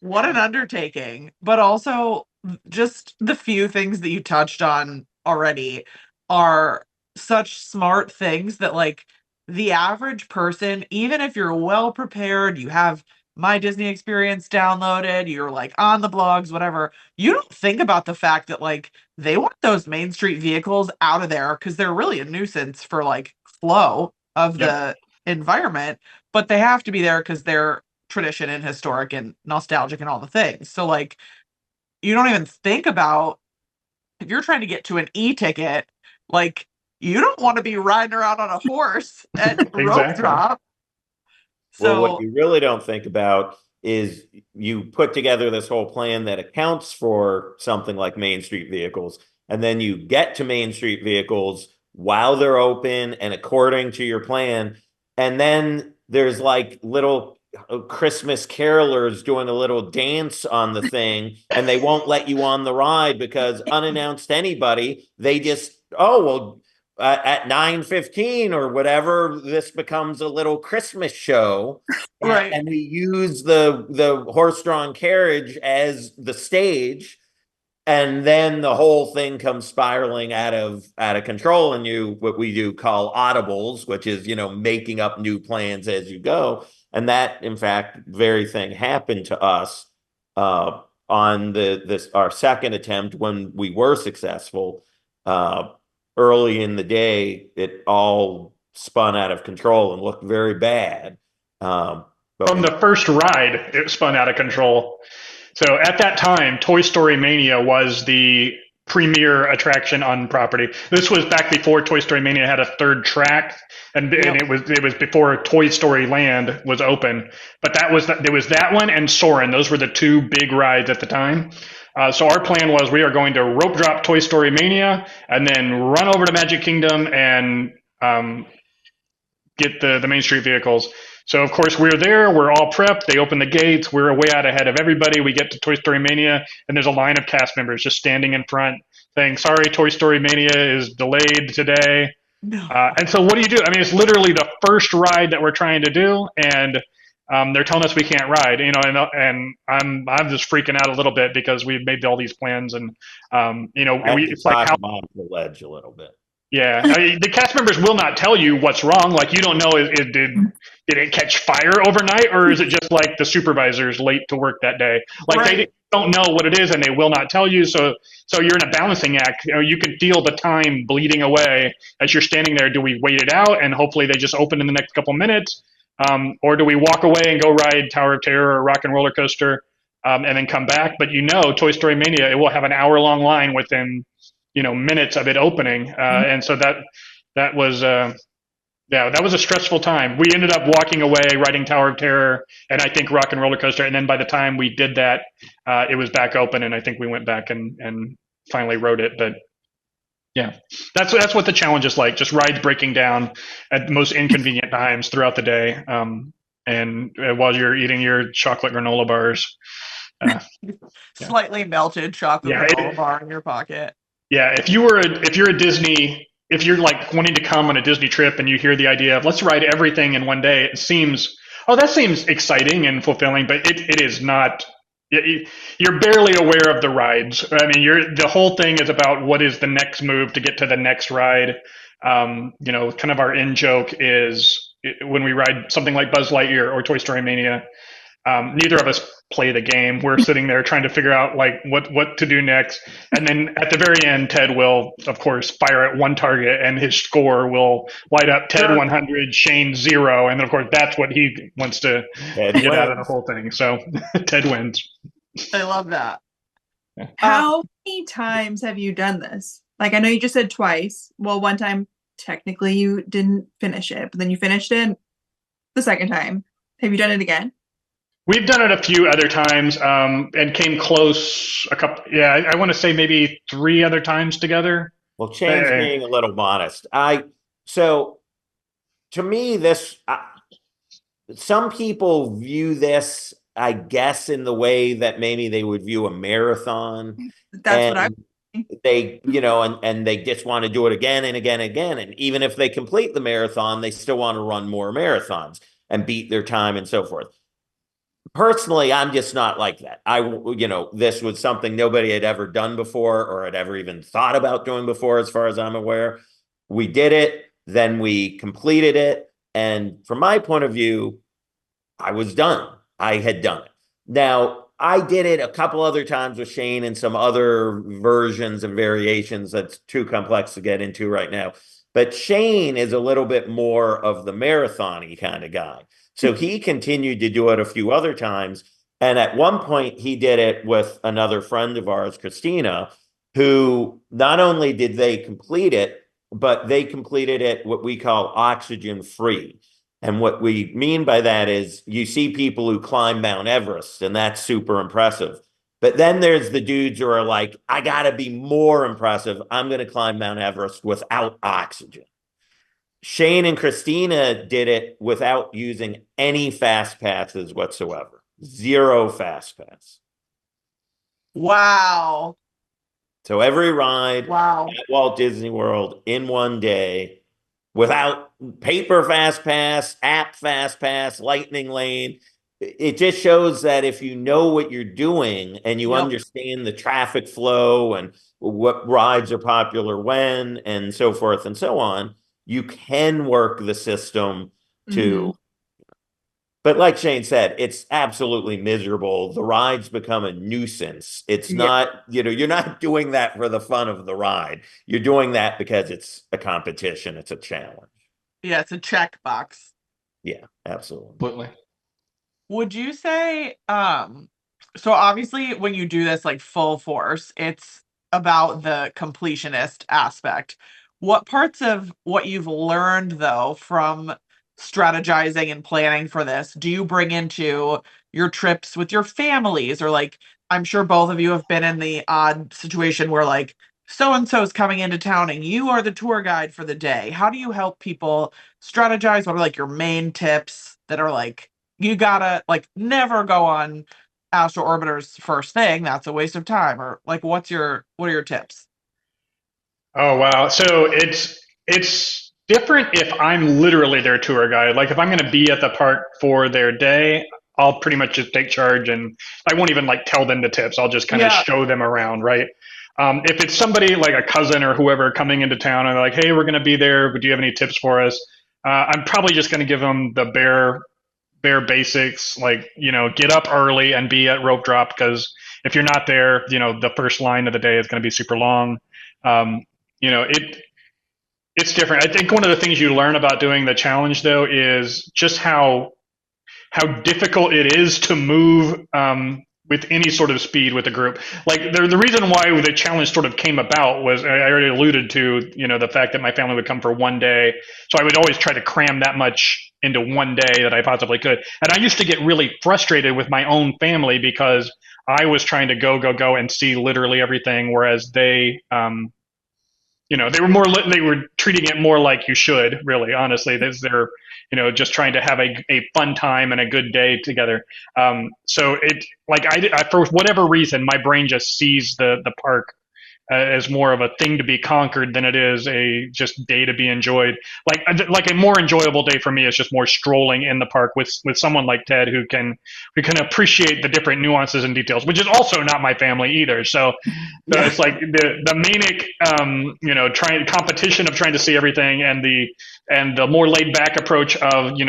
What an undertaking, but also just the few things that you touched on already are such smart things that like the average person, even if you're well prepared, you have My Disney Experience downloaded, you're like on the blogs, whatever, you don't think about the fact that like they want those Main Street Vehicles out of there because they're really a nuisance for like flow of the environment, but they have to be there because they're tradition and historic and nostalgic and all the things. So like you don't even think about if you're trying to get to an e-ticket, like you don't want to be riding around on a horse and rope drop. So what you really don't think about is you put together this whole plan that accounts for something like Main Street Vehicles, and then you get to Main Street Vehicles while they're open and according to your plan, and then there's like little Christmas carolers doing a little dance on the thing, and they won't let you on the ride because unannounced to anybody, they just at 9:15 or whatever, this becomes a little Christmas show, right? And we use the horse-drawn carriage as the stage, and then the whole thing comes spiraling out of control, and what we do call audibles, which is making up new plans as you go. And that, in fact, very thing happened to us on our second attempt when we were successful. Early in the day, it all spun out of control and looked very bad. From the first ride, it spun out of control. So at that time, Toy Story Mania was the premier attraction on property. This was back before Toy Story Mania had a third track, and it was before Toy Story Land was open. But there was that one and Soarin'. Those were the two big rides at the time. So our plan was we are going to rope drop Toy Story Mania and then run over to Magic Kingdom and get the Main Street vehicles. So of course we're there, we're all prepped, they open the gates, we're way out ahead of everybody. We get to Toy Story Mania and there's a line of cast members just standing in front saying, sorry, Toy Story Mania is delayed today. No. And so what do you do? I mean, it's literally the first ride that we're trying to do, and they're telling us we can't ride, and I'm just freaking out a little bit because we've made all these plans, and it's like how off the ledge a little bit. Yeah, I mean, the cast members will not tell you what's wrong. Like, you don't know, did it catch fire overnight, or is it just like the supervisor's late to work that day? Like, right. They don't know what it is, and they will not tell you. So you're in a balancing act. You can feel the time bleeding away as you're standing there. Do we wait it out and hopefully they just open in the next couple minutes, or do we walk away and go ride Tower of Terror or Rock and Roller Coaster, and then come back? But Toy Story Mania, it will have an hour-long line within minutes of it opening, and so that was that was a stressful time. We ended up walking away, riding Tower of Terror, and I think Rock and Roller Coaster. And then by the time we did that, it was back open, and I think we went back and finally rode it. But yeah, that's what the challenge is like. Just rides breaking down at the most inconvenient times throughout the day, and while you're eating your chocolate granola bars, slightly melted chocolate granola bar in your pocket. Yeah, if you're like wanting to come on a Disney trip and you hear the idea of let's ride everything in one day, that seems exciting and fulfilling, but it is not. You're barely aware of the rides. I mean, the whole thing is about what is the next move to get to the next ride. Kind of our in joke is when we ride something like Buzz Lightyear or Toy Story Mania, neither of us play the game. We're sitting there trying to figure out like what to do next. And then at the very end, Ted will, of course, fire at one target and his score will light up Ted 100, Shane 0. And then, of course, that's what he wants to get out of the whole thing. So Ted wins. I love that. How many times have you done this? Like, I know you just said twice. Well, one time, technically, you didn't finish it, but then you finished it the second time. Have you done it again? We've done it a few other times, and came close a couple. Yeah, I want to say maybe 3 other times together. Well, Shane's being a little modest. So to me, some people view this, I guess, in the way that maybe they would view a marathon. That's what I. They, and they just want to do it again and again and again. And even if they complete the marathon, they still want to run more marathons and beat their time and so forth. Personally, I'm just not like that. This was something nobody had ever done before or had ever even thought about doing before, as far as I'm aware. We did it, then we completed it. And from my point of view, I was done. I had done it. Now, I did it a couple other times with Shane and some other versions and variations that's too complex to get into right now. But Shane is a little bit more of the marathon-y kind of guy. So he continued to do it a few other times. And at one point, he did it with another friend of ours, Christina, who not only did they complete it, but they completed it what we call oxygen free. And what we mean by that is you see people who climb Mount Everest, and that's super impressive. But then there's the dudes who are like, I got to be more impressive. I'm going to climb Mount Everest without oxygen. Shane and Christina did it without using any fast passes whatsoever. 0 fast pass. Wow. So every ride at Walt Disney World in one day without paper fast pass, app fast pass, lightning lane. It just shows that if you know what you're doing and you understand the traffic flow and what rides are popular when and so forth and so on, you can work the system to, but like Shane said, it's absolutely miserable. The rides become a nuisance. It's not, you're not doing that for the fun of the ride. You're doing that because it's a competition. It's a challenge. Yeah, it's a checkbox. Yeah, absolutely. Absolutely. Would you say, so obviously when you do this like full force, it's about the completionist aspect. What parts of what you've learned, though, from strategizing and planning for this do you bring into your trips with your families? Or, like, I'm sure both of you have been in the odd situation where, like, so and so is coming into town and you are the tour guide for the day. How do you help people strategize? What are, like, your main tips that are like, you gotta, like, never go on Astro Orbiter's first thing? That's a waste of time. Or, like, what are your tips? Oh wow. So it's different if I'm literally their tour guide. Like if I'm going to be at the park for their day, I'll pretty much just take charge and I won't even like tell them the tips. I'll just kind of Yeah. show them around, right? If it's somebody like a cousin or whoever coming into town and they're like, "Hey, we're going to be there, but do you have any tips for us?" I'm probably just going to give them the bare basics, like get up early and be at rope drop because if you're not there, the first line of the day is going to be super long. Um, it's different. I think one of the things you learn about doing the challenge though is just how difficult it is to move with any sort of speed with a group. Like the reason why the challenge sort of came about was I already alluded to, the fact that my family would come for one day. So I would always try to cram that much into one day that I possibly could. And I used to get really frustrated with my own family because I was trying to go and see literally everything, whereas they were treating it more like you should, really, honestly. They're just trying to have a fun time and a good day together. So it, like, for whatever reason, my brain just sees the park as more of a thing to be conquered than it is a just day to be enjoyed. Like a more enjoyable day for me is just more strolling in the park with someone like Ted who can appreciate the different nuances and details, which is also not my family either. So Yeah. it's like the manic trying competition of trying to see everything and the more laid back approach of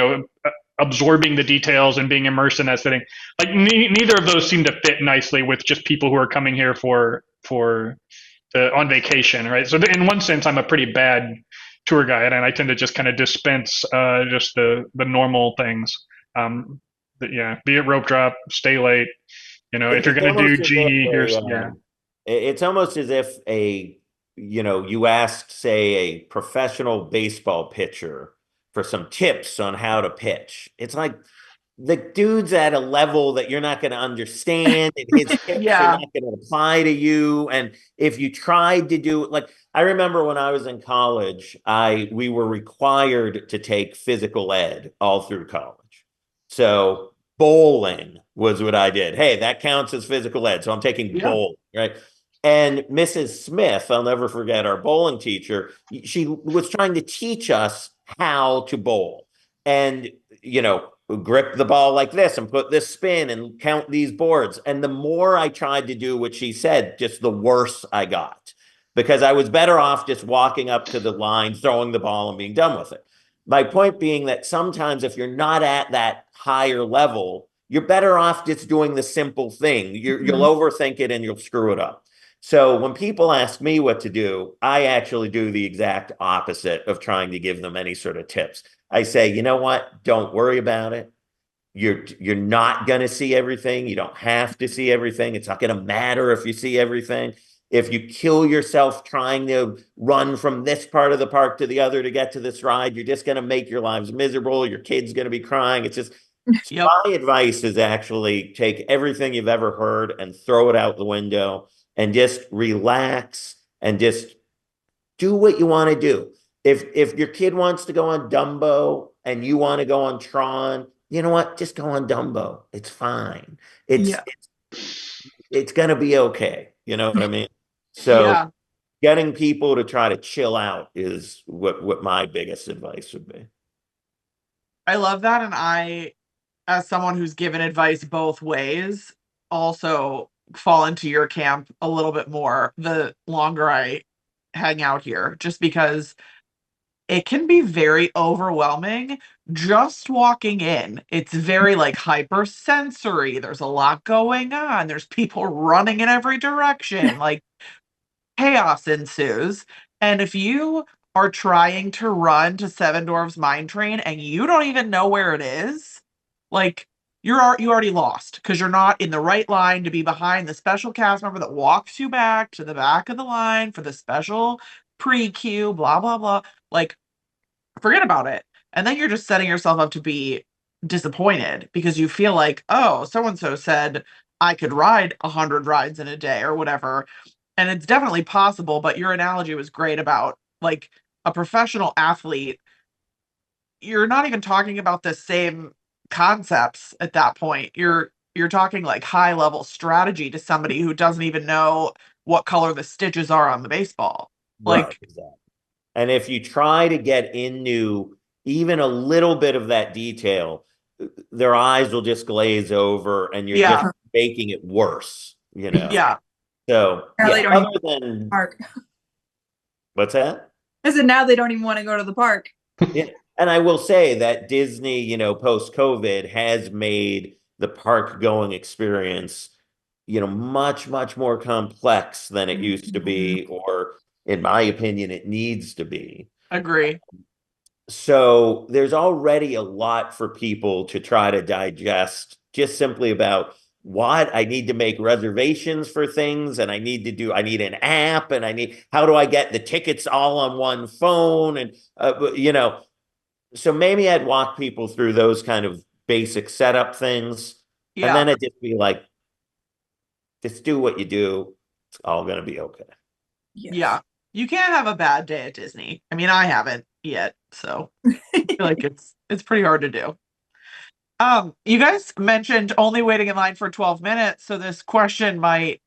absorbing the details and being immersed in that setting. Like neither of those seem to fit nicely with just people who are coming here for on vacation, right? So in one sense, I'm a pretty bad tour guide, and I tend to just kind of dispense just the normal things. Yeah, be it rope drop, stay late. If you're It's going to do almost as if genie, here's yeah. it's almost as if you asked, say, a professional baseball pitcher for some tips on how to pitch. It's like the dude's at a level that you're not going to understand, and his tips are Yeah. not going to apply to you. And if you tried to do, like, I remember when I was in college, we were required to take physical ed all through college. So bowling was what I did. Hey, that counts as physical ed. So I'm taking Yeah. bowling, right? And Mrs. Smith, I'll never forget, our bowling teacher, she was trying to teach us how to bowl. And, grip the ball like this and put this spin and count these boards. And the more I tried to do what she said, just the worse I got, because I was better off just walking up to the line, throwing the ball and being done with it. My point being that sometimes if you're not at that higher level, you're better off just doing the simple thing. You'll overthink it and you'll screw it up. So when people ask me what to do, I actually do the exact opposite of trying to give them any sort of tips. I say, you know what? Don't worry about it. You're not going to see everything. You don't have to see everything. It's not going to matter if you see everything. If you kill yourself trying to run from this part of the park to the other to get to this ride, you're just going to make your lives miserable. Your kid's going to be crying. It's just, Yep. my advice is actually take everything you've ever heard and throw it out the window and just relax and just do what you want to do. If your kid wants to go on Dumbo and you want to go on Tron, you know what? Just go on Dumbo. It's fine. It's Yeah. it's gonna be okay. You know what I mean? So Yeah. getting people to try to chill out is what my biggest advice would be. I love that. And I, as someone who's given advice both ways, also fall into your camp a little bit more the longer I hang out here, just because it can be very overwhelming just walking in. It's very, like, hypersensory. There's a lot going on. There's people running in every direction. Like, chaos ensues. And if you are trying to run to Seven Dwarfs Mine Train and you don't even know where it is, like, you already lost because you're not in the right line to be behind the special cast member that walks you back to the back of the line for the special pre-queue, blah, blah, blah. Like, forget about it. And then you're just setting yourself up to be disappointed because you feel like, oh, so-and-so said I could ride 100 rides in a day or whatever. And it's definitely possible, but your analogy was great about like a professional athlete. You're not even talking about the same concepts at that point. You're talking like high level strategy to somebody who doesn't even know what color the stitches are on the baseball. Right. Like, Exactly. And if you try to get into even a little bit of that detail, their eyes will just glaze over and you're just yeah, making it worse, you know? yeah, So, Now they yeah, don't even other than, park. what's that? I said now they don't even want to go to the park. Yeah. And I will say that Disney, post COVID has made the park going experience, much, much more complex than it used to be, or in my opinion, it needs to be. agree. So there's already a lot for people to try to digest just simply about what I need to make reservations for things and I need an app and how do I get the tickets all on one phone? And, so maybe I'd walk people through those kind of basic setup things. And Yeah. then I'd just be like, just do what you do. It's all going to be okay. Yes. Yeah. You can't have a bad day at Disney. I mean, I haven't yet, so I feel like it's pretty hard to do. You guys mentioned only waiting in line for 12 minutes, so this question might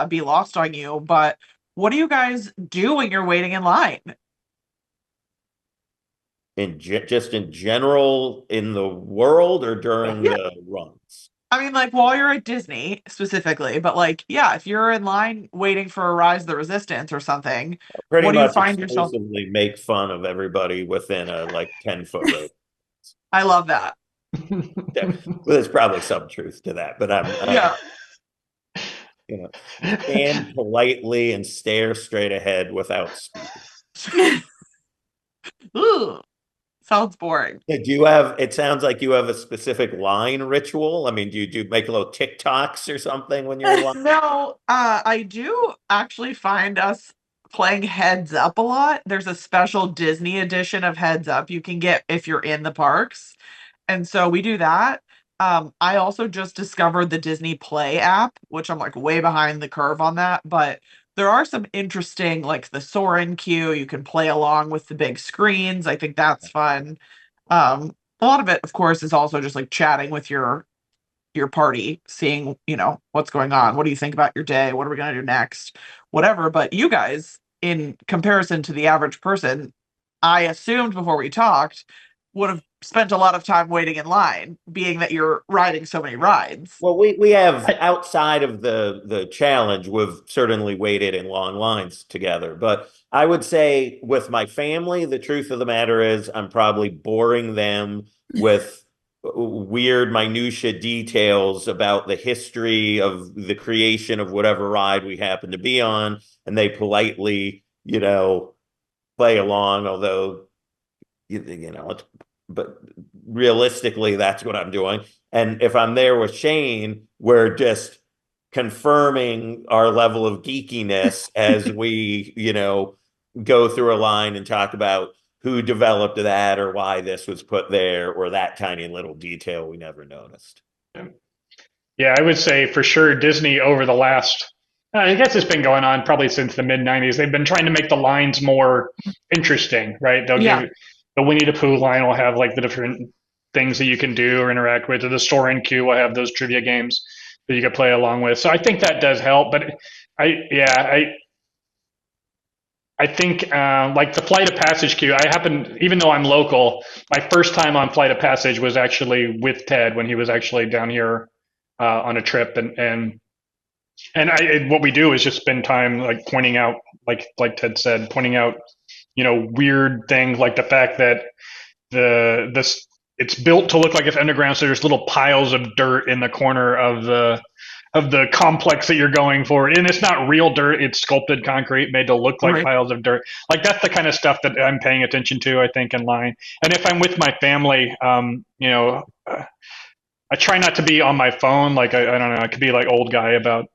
be lost on you, but what do you guys do when you're waiting in line? Just in general in the world or during Yeah. the runs? I mean, like while you're at Disney specifically, but like, yeah, if you're in line waiting for a Rise of the Resistance or something, Pretty what do you much find yourself? exclusively make fun of everybody within a 10-foot radius. I love that. There's probably some truth to that, but Yeah. stand politely and stare straight ahead without speaking. Ooh, sounds boring. It sounds like you have a specific line ritual. I mean, do you make little TikToks or something when you're in line? No, I do actually find us playing Heads Up a lot. There's a special Disney edition of Heads Up you can get if you're in the parks. And so we do that. I also just discovered the Disney Play app, which I'm like way behind the curve on that, but there are some interesting like the Soarin' queue. You can play along with the big screens. I think that's fun. A lot of it, of course, is also just like chatting with your party, seeing, what's going on. What do you think about your day? What are we going to do next? Whatever. But you guys, in comparison to the average person, I assumed before we talked, would have spent a lot of time waiting in line, being that you're riding so many rides. Well, we have outside of the challenge, we've certainly waited in long lines together. But I would say with my family, the truth of the matter is I'm probably boring them with weird minutia details about the history of the creation of whatever ride we happen to be on, and they politely, play along, although but realistically, that's what I'm doing. And if I'm there with Shane, we're just confirming our level of geekiness as we, go through a line and talk about who developed that or why this was put there or that tiny little detail we never noticed. Yeah, I would say for sure Disney over the last, I guess it's been going on probably since the mid 90s. They've been trying to make the lines more interesting, right? They'll give the Winnie the Pooh line will have like the different things that you can do or interact with, or the Soarin' queue will have those trivia games that you can play along with. So I think that does help. But I think like the Flight of Passage queue, even though I'm local, my first time on Flight of Passage was actually with Ted when he was actually down here on a trip, and what we do is just spend time like pointing out, like Ted said, pointing out weird things like the fact that it's built to look like it's underground, so there's little piles of dirt in the corner of the complex that you're going for, and it's not real dirt, it's sculpted concrete made to look like piles of dirt. Like that's the kind of stuff that I'm paying attention to, I think, in line. And if I'm with my family, I try not to be on my phone. Like I don't know, I could be like old guy about,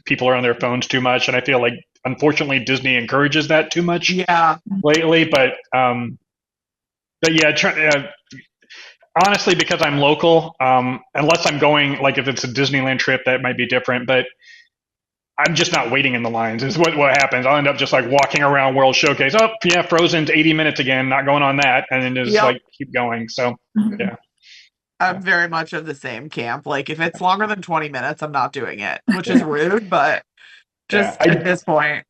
people are on their phones too much, and I feel like unfortunately Disney encourages that too much Yeah. lately. But yeah, honestly, because I'm local, unless I'm going, like if it's a Disneyland trip, that might be different. But I'm just not waiting in the lines. Is what happens. I'll end up just like walking around World Showcase. Oh yeah, Frozen's 80 minutes again. Not going on that, and then just Yep. like keep going. So Mhm. yeah. I'm very much of the same camp. Like if it's longer than 20 minutes, I'm not doing it, which is rude, but Yeah, just at this point.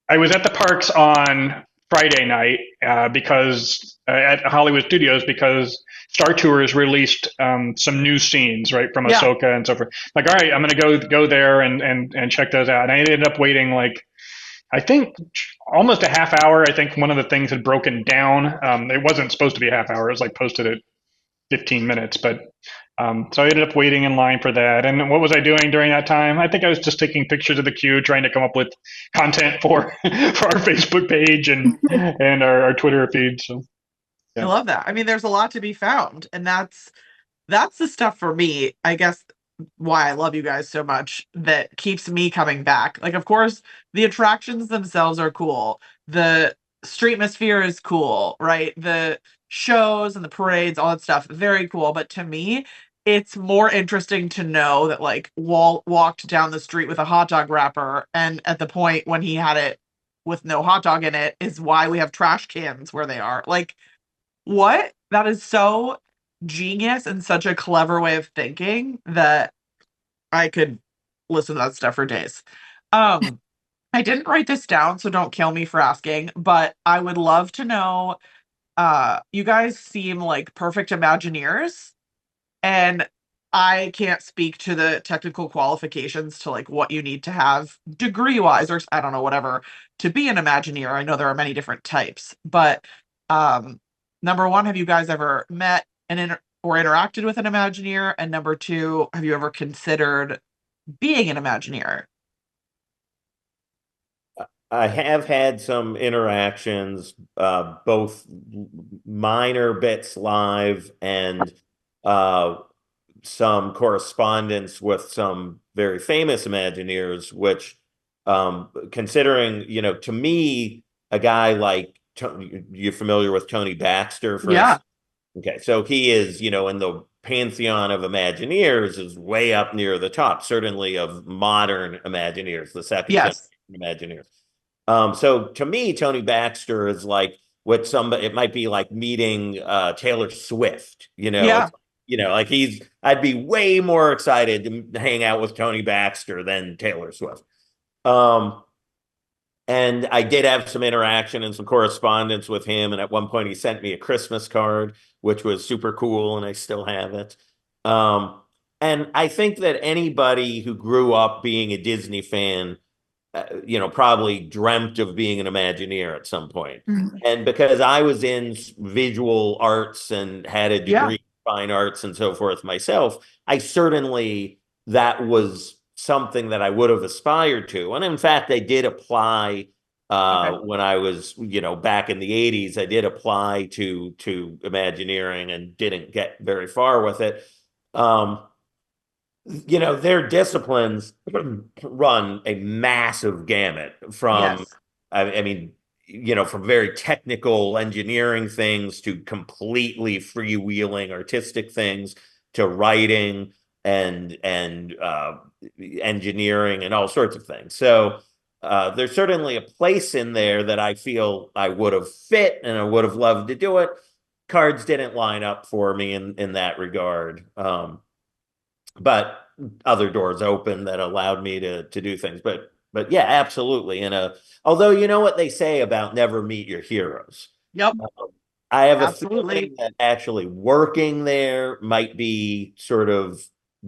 I was at the parks on Friday night because at Hollywood Studios because Star Tours released some new scenes right from Yeah. Ahsoka and so forth. Like, all right, I'm gonna go there and check those out. And I ended up waiting like I think almost a half hour. I think one of the things had broken down. It wasn't supposed to be a half hour. It was like posted at 15 minutes, but so I ended up waiting in line for that. And what was I doing during that time? I think I was just taking pictures of the queue, trying to come up with content for for our Facebook page and our Twitter feed. So I yeah, love that. I mean, there's a lot to be found, and that's the stuff for me, I guess, why I love you guys so much that keeps me coming back. Like, of course, the attractions themselves are cool. The streetmosphere is cool, right? The shows and the parades, all that stuff, very cool. But to me, it's more interesting to know that like Walt walked down the street with a hot dog wrapper, and at the point when he had it with no hot dog in it is why we have trash cans where they are. Like, what? That is so genius and such a clever way of thinking that I could listen to that stuff for days. Um, I didn't write this down, so don't kill me for asking, but I would love to know, you guys seem like perfect Imagineers, and I can't speak to the technical qualifications to like what you need to have degree wise or I don't know, whatever, to be an Imagineer. I know there are many different types, but um, number one, have you guys ever met or interacted with an Imagineer? And number two, have you ever considered being an Imagineer? I have had some interactions, both minor bits live and uh, some correspondence with some very famous Imagineers, which, considering, to me, a guy like, you're familiar with Tony Baxter, for Yeah. instance? Okay, so he is, in the pantheon of Imagineers, is way up near the top, certainly of modern Imagineers, the second generation Yes. Imagineers. So to me, Tony Baxter is like what somebody, it might be like meeting Taylor Swift, Yeah. it's, like I'd be way more excited to hang out with Tony Baxter than Taylor Swift. Um, and I did have some interaction and some correspondence with him. And at one point he sent me a Christmas card, which was super cool, and I still have it. Um, and I think that anybody who grew up being a Disney fan, probably dreamt of being an Imagineer at some point. Mhm. And because I was in visual arts and had a Yeah. degree in fine arts and so forth myself, I certainly, that was something that I would have aspired to. And in fact, I did apply Okay. when I was, back in the 80s, I did apply to Imagineering and didn't get very far with it. Their disciplines run a massive gamut from, Yes. I mean, from very technical engineering things to completely freewheeling artistic things to writing and engineering and all sorts of things. So there's certainly a place in there that I feel I would have fit and I would have loved to do it. Cards didn't line up for me in that regard. But other doors open that allowed me to do things. But yeah, absolutely. Although you know what they say about never meet your heroes. Yep. I have a Absolutely. feeling that actually working there might be sort of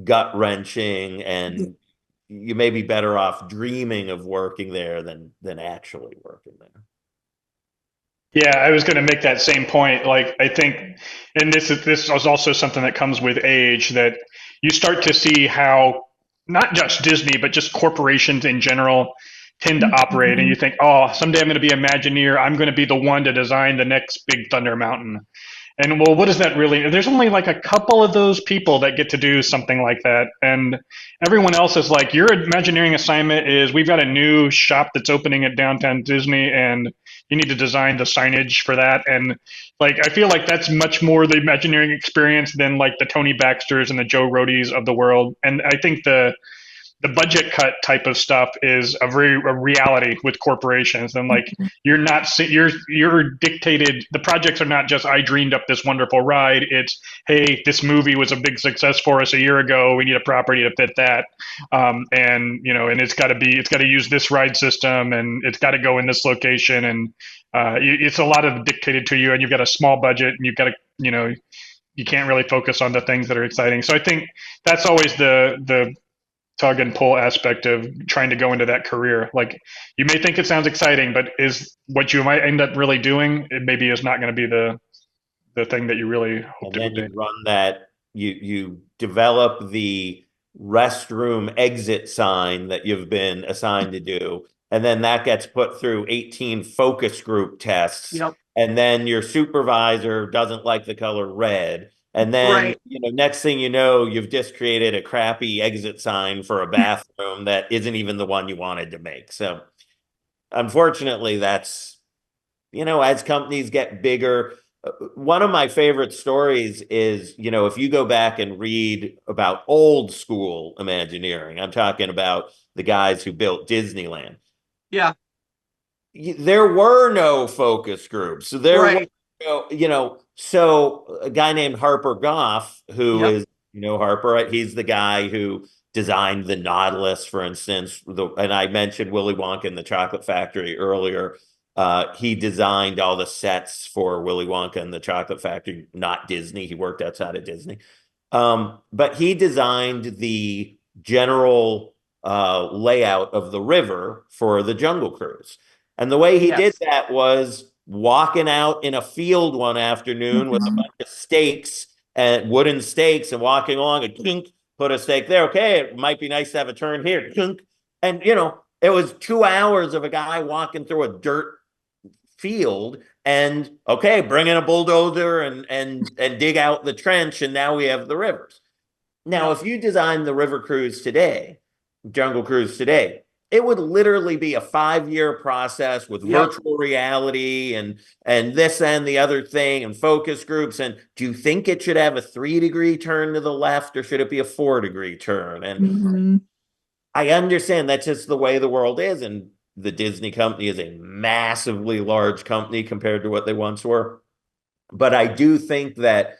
gut wrenching, and you may be better off dreaming of working there than actually working there. yeah. I was going to make that same point. Like I think, and this is also something that comes with age that you start to see how not just Disney but just corporations in general tend to operate, and you think, oh, someday I'm going to be Imagineer. I'm going to be the one to design the next big Thunder Mountain. And well, what does that really? There's only like a couple of those people that get to do something like that, and everyone else is like, your Imagineering assignment is we've got a new shop that's opening at downtown Disney, and you need to design the signage for that. And like, I feel like that's much more the Imagineering experience than like the Tony Baxters and the Joe Rohdes of the world. And I think the budget cut type of stuff is a reality with corporations, and like you're not you're dictated. The projects are not just I dreamed up this wonderful ride. It's, hey, this movie was a big success for us a year ago, we need a property to fit that. And you know, and it's got to use this ride system, and it's got to go in this location, and it's a lot of dictated to you, and you've got a small budget, and you've got to, you know, you can't really focus on the things that are exciting. So I think that's always the tug and pull aspect of trying to go into that career. Like, you may think it sounds exciting, but is what you might end up really doing, it maybe is not going to be the thing that you really hoped And it then would you be. run that, you develop the restroom exit sign that you've been assigned to do. And then that gets put through 18 focus group tests. Yep. And then your supervisor doesn't like the color red. And then, Right. you know, next thing you know, you've just created a crappy exit sign for a bathroom that isn't even the one you wanted to make. So unfortunately, that's, you know, as companies get bigger, one of my favorite stories is, you know, if you go back and read about old school Imagineering, I'm talking about the guys who built Disneyland. Yeah. There were no focus groups. So there Right. were, you know, so a guy named Harper Goff, who Yep. is, you know, Harper, right? He's the guy who designed the Nautilus, for instance. And I mentioned Willy Wonka and the Chocolate Factory earlier. He designed all the sets for Willy Wonka and the Chocolate Factory, not Disney. He worked outside of Disney. But he designed the general layout of the river for the Jungle Cruise. And the way he did Yes. that was walking out in a field one afternoon with a bunch of stakes and wooden stakes and walking along and clink, put a stake there. Okay, it might be nice to have a turn here. Clink. And, you know, it was 2 hours of a guy walking through a dirt field and, okay, bring in a bulldozer and dig out the trench, and now we have the rivers. Now, Yep. if you design the river cruise today, Jungle Cruise today, it would literally be a 5-year process with Yep. virtual reality and this and the other thing and focus groups. And do you think it should have a 3-degree turn to the left, or should it be a 4-degree turn? And I understand that's just the way the world is. And the Disney company is a massively large company compared to what they once were. But I do think that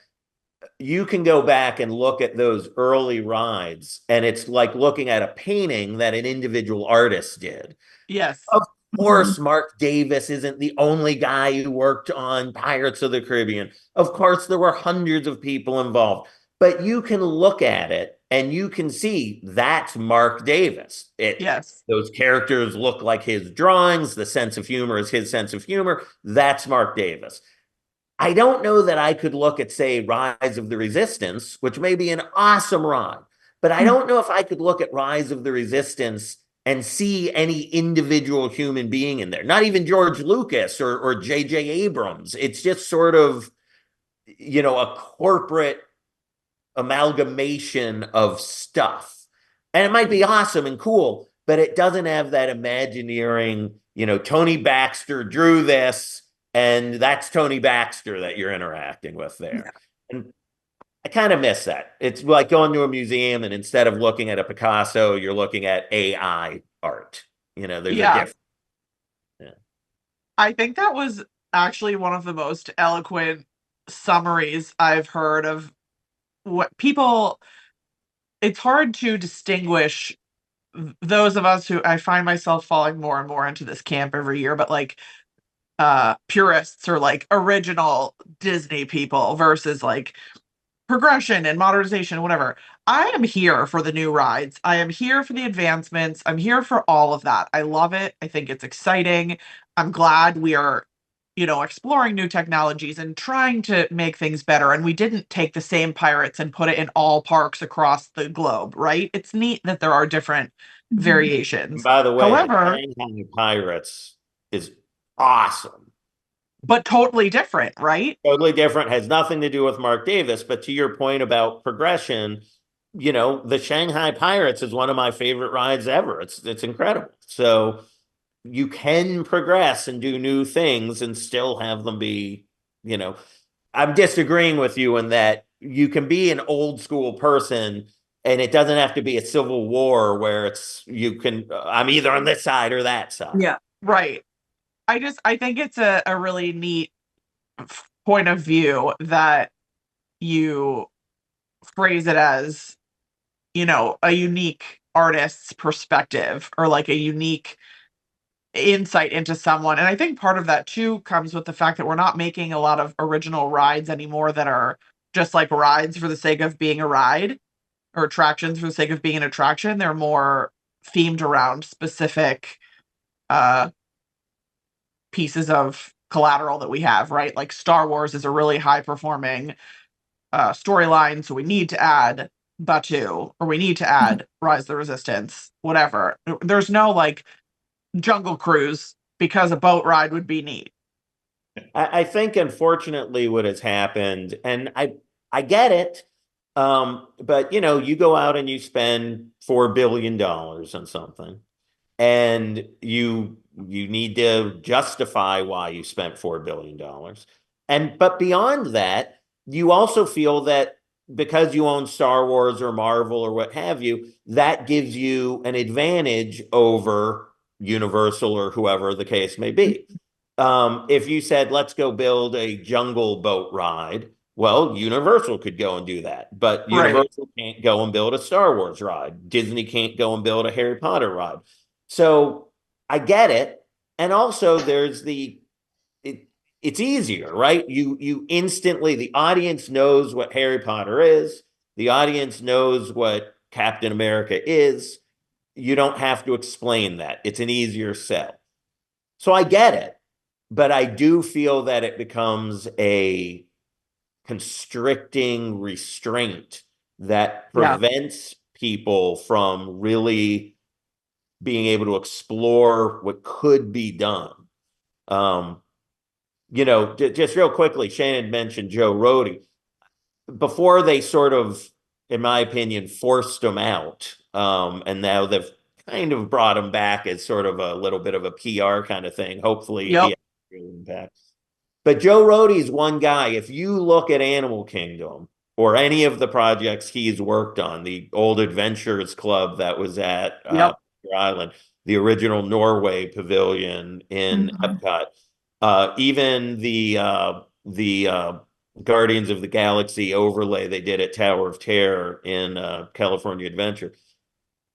you can go back and look at those early rides, and it's like looking at a painting that an individual artist did. Yes. Of course, Mark Davis isn't the only guy who worked on Pirates of the Caribbean. Of course, there were hundreds of people involved, but you can look at it and you can see that's Mark Davis. Yes. Those characters look like his drawings. The sense of humor is his sense of humor. That's Mark Davis. I don't know that I could look at, say, Rise of the Resistance, which may be an awesome ride, but I don't know if I could look at Rise of the Resistance and see any individual human being in there. Not even George Lucas or J.J. Abrams. It's just sort of, you know, a corporate amalgamation of stuff. And it might be awesome and cool, but it doesn't have that Imagineering, you know, Tony Baxter drew this, and that's Tony Baxter that you're interacting with there. Yeah. And I kind of miss that. It's like going to a museum, and instead of looking at a Picasso, you're looking at AI art. You know, there's a difference. Yeah. I think that was actually one of the most eloquent summaries I've heard of what people. It's hard to distinguish those of us who I find myself falling more and more into this camp every year, but like purists or like original Disney people versus like progression and modernization, whatever. I am here for the new rides. I am here for the advancements. I'm here for all of that. I love it. I think it's exciting. I'm glad we are, you know, exploring new technologies and trying to make things better. And we didn't take the same pirates and put it in all parks across the globe, right? It's neat that there are different variations. And by the way, however, the Shanghai Pirates is awesome. but totally different, right? Totally different, has nothing to do with Mark Davis. But to your point about progression, the Shanghai Pirates is one of my favorite rides ever. It's incredible. So you can progress and do new things and still have them be, I'm disagreeing with you in that you can be an old school person and it doesn't have to be a civil war where I'm either on this side or that side. Yeah. Right. I think it's a really neat point of view that you phrase it as, a unique artist's perspective or like a unique insight into someone. And I think part of that too comes with the fact that we're not making a lot of original rides anymore that are just like rides for the sake of being a ride or attractions for the sake of being an attraction. They're more themed around specific uh pieces of collateral that we have, right? Like Star Wars is a really high performing storyline, so we need to add Batu or we need to add Rise of the Resistance, whatever. There's no like Jungle Cruise because a boat ride would be neat. I think, unfortunately, what has happened, and I get it, but you go out and you spend $4 billion on something, and you need to justify why you spent $4 billion, but beyond that, you also feel that because you own Star Wars or Marvel or what have you, that gives you an advantage over Universal or whoever the case may be. If you said, let's go build a jungle boat ride, well, Universal could go and do that, but Right. Universal can't go and build a Star Wars ride. Disney can't go and build a Harry Potter ride. So I get it. And also there's it's easier, right? You instantly, the audience knows what Harry Potter is. The audience knows what Captain America is. You don't have to explain that. It's an easier sell. So I get it, but I do feel that it becomes a constricting restraint that prevents people from really being able to explore what could be done. Just real quickly, Shannon mentioned Joe Rohde. Before they sort of, in my opinion, forced him out, and now they've kind of brought him back as sort of a little bit of a PR kind of thing. Hopefully, he has a real impact. But Joe Rohde's one guy. If you look at Animal Kingdom or any of the projects he's worked on, the old Adventurers Club that was at Island, the original Norway Pavilion in Epcot, even the Guardians of the Galaxy overlay they did at Tower of Terror in California Adventure.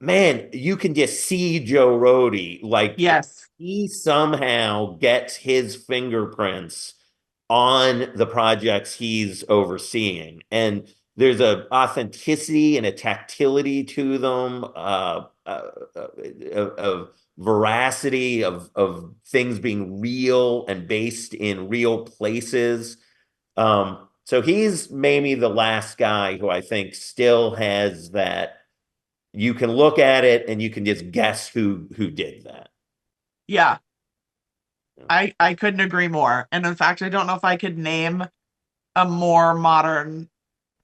Man, you can just see Joe Rohde, like he somehow gets his fingerprints on the projects he's overseeing. And there's an authenticity and a tactility to them, of veracity of things being real and based in real places. So he's maybe the last guy who I think still has that. You can look at it and you can just guess who did that. Yeah. I couldn't agree more. And in fact, I don't know if I could name a more modern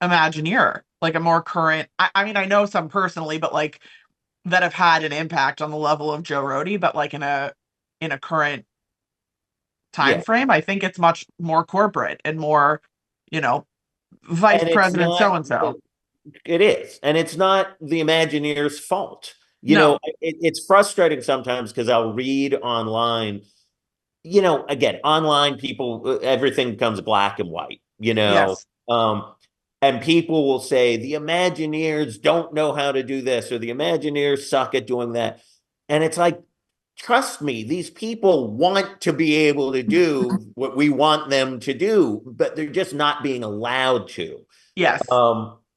Imagineer, like a more current. I mean, I know some personally, but like that have had an impact on the level of Joe Rohde, but like in a current time frame, I think it's much more corporate and more, vice president so and so. It is, and it's not the Imagineer's fault. It's frustrating sometimes because I'll read online. Again, online people, everything becomes black and white. And people will say the Imagineers don't know how to do this, or the Imagineers suck at doing that. And it's like, trust me, these people want to be able to do what we want them to do, but they're just not being allowed to. Yes.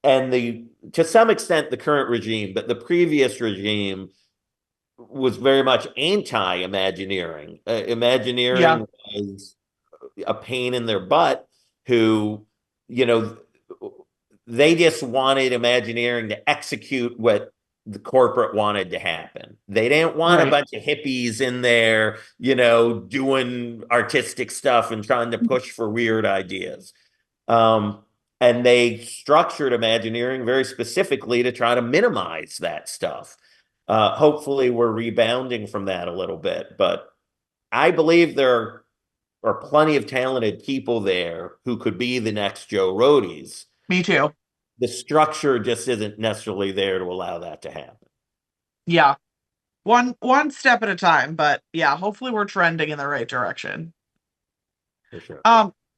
And to some extent, the current regime, but the previous regime was very much anti-Imagineering. Imagineering was a pain in their butt who, they just wanted Imagineering to execute what the corporate wanted to happen. They didn't want a bunch of hippies in there, doing artistic stuff and trying to push for weird ideas. And they structured Imagineering very specifically to try to minimize that stuff. Hopefully we're rebounding from that a little bit, but I believe there are plenty of talented people there who could be the next Joe Rohdes. Me too. The structure just isn't necessarily there to allow that to happen. Yeah. One step at a time, but yeah, hopefully we're trending in the right direction. For sure.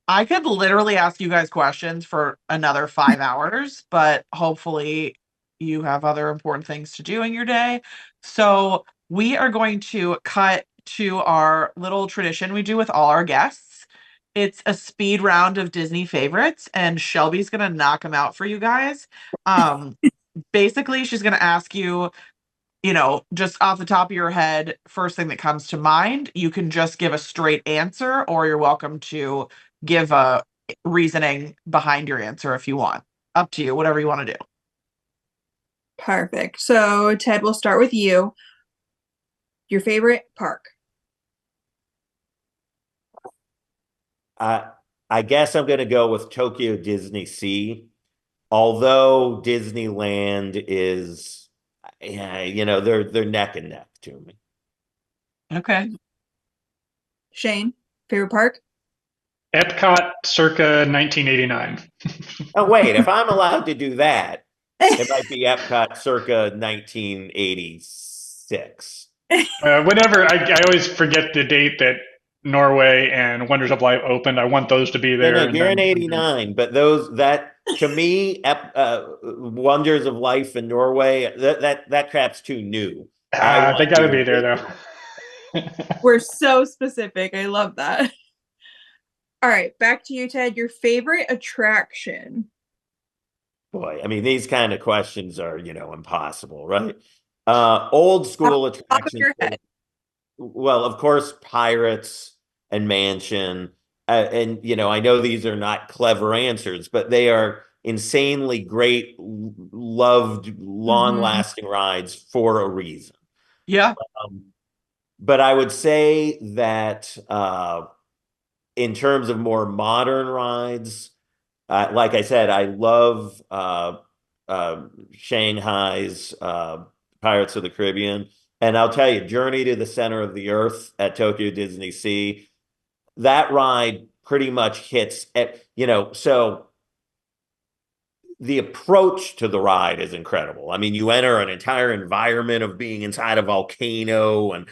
I could literally ask you guys questions for another 5 hours, but hopefully you have other important things to do in your day. So we are going to cut to our little tradition we do with all our guests. It's a speed round of Disney favorites, and Shelby's going to knock them out for you guys. Basically, she's going to ask you, just off the top of your head, first thing that comes to mind. You can just give a straight answer, or you're welcome to give a reasoning behind your answer if you want. Up to you, whatever you want to do. Perfect. So, Ted, we'll start with you. Your favorite park? I guess I'm going to go with Tokyo Disney Sea. Although Disneyland is, they're neck and neck to me. Okay. Shane, favorite park? Epcot circa 1989. Oh, wait, if I'm allowed to do that, it might be Epcot circa 1986. Whenever I always forget the date that Norway and Wonders of Life opened. I want those to be there. No, you're in 89, but that to me, Wonders of Life in Norway, that crap's too new. They got to be there though. We're so specific. I love that. All right, back to you, Ted. Your favorite attraction? Boy, I mean, these kind of questions are, impossible, right? Old school attractions. Well, of course, Pirates and Mansion. And, I know these are not clever answers, but they are insanely great, loved, long-lasting rides for a reason. Yeah. But I would say that in terms of more modern rides, like I said, I love Shanghai's Pirates of the Caribbean. And I'll tell you, Journey to the Center of the Earth at Tokyo Disney Sea, that ride pretty much hits so the approach to the ride is incredible. I mean, you enter an entire environment of being inside a volcano and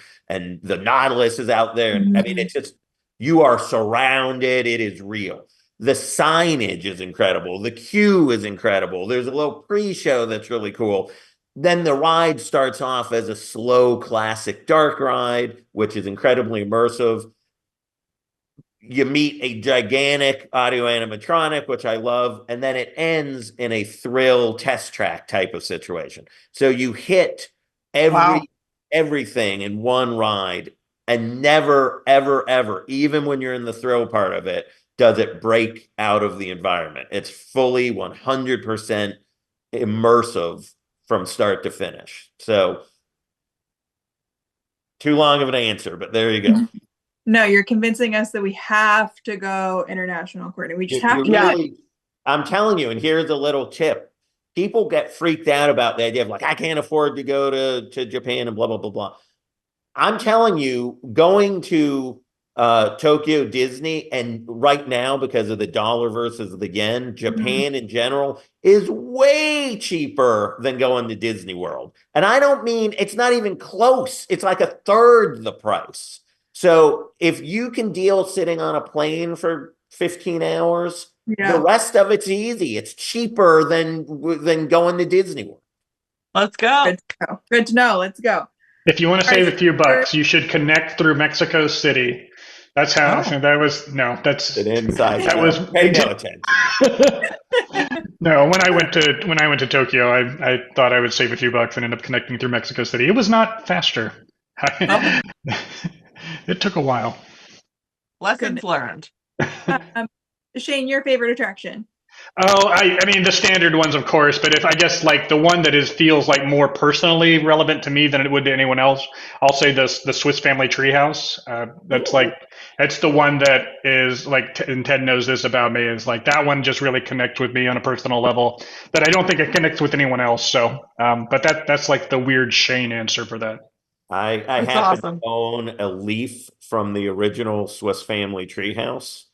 the Nautilus is out there. And I mean, it's just, you are surrounded. It is real. The signage is incredible. The queue is incredible. There's a little pre-show that's really cool. Then the ride starts off as a slow classic dark ride, which is incredibly immersive. You meet a gigantic audio animatronic, which I love, and then it ends in a thrill test track type of situation. So you hit everything in one ride, and never, ever, ever, even when you're in the thrill part of it, does it break out of the environment. It's fully 100% immersive from start to finish. So too long of an answer, but there you go. No, you're convincing us that we have to go international, Courtney. We just have to. I'm telling you, and here's a little tip. People get freaked out about the idea of I can't afford to go to Japan and blah, blah, blah, blah. I'm telling you, going to Tokyo Disney, and right now, because of the dollar versus the yen, Japan in general is way cheaper than going to Disney World. And I don't mean, it's not even close. It's like a third the price. So if you can deal sitting on a plane for 15 hours, the rest of it's easy. It's cheaper than going to Disney World. Let's go. Good to know. Let's go. If you want to save a few bucks, you should connect through Mexico City. That's how that's an inside. That was pay no attention. No, when I went to Tokyo, I thought I would save a few bucks and end up connecting through Mexico City. It was not faster. It took a while. Lessons learned. Shane, your favorite attraction? Oh, I mean the standard ones, of course, but if I guess like the one that is feels like more personally relevant to me than it would to anyone else, I'll say the Swiss Family Treehouse. That's like that's the one that is like, and Ted knows this about me, is like that one just really connects with me on a personal level that I don't think it connects with anyone else. So, but that's like the weird Shane answer for that. I That's happen to awesome. own a leaf from the original Swiss Family Treehouse.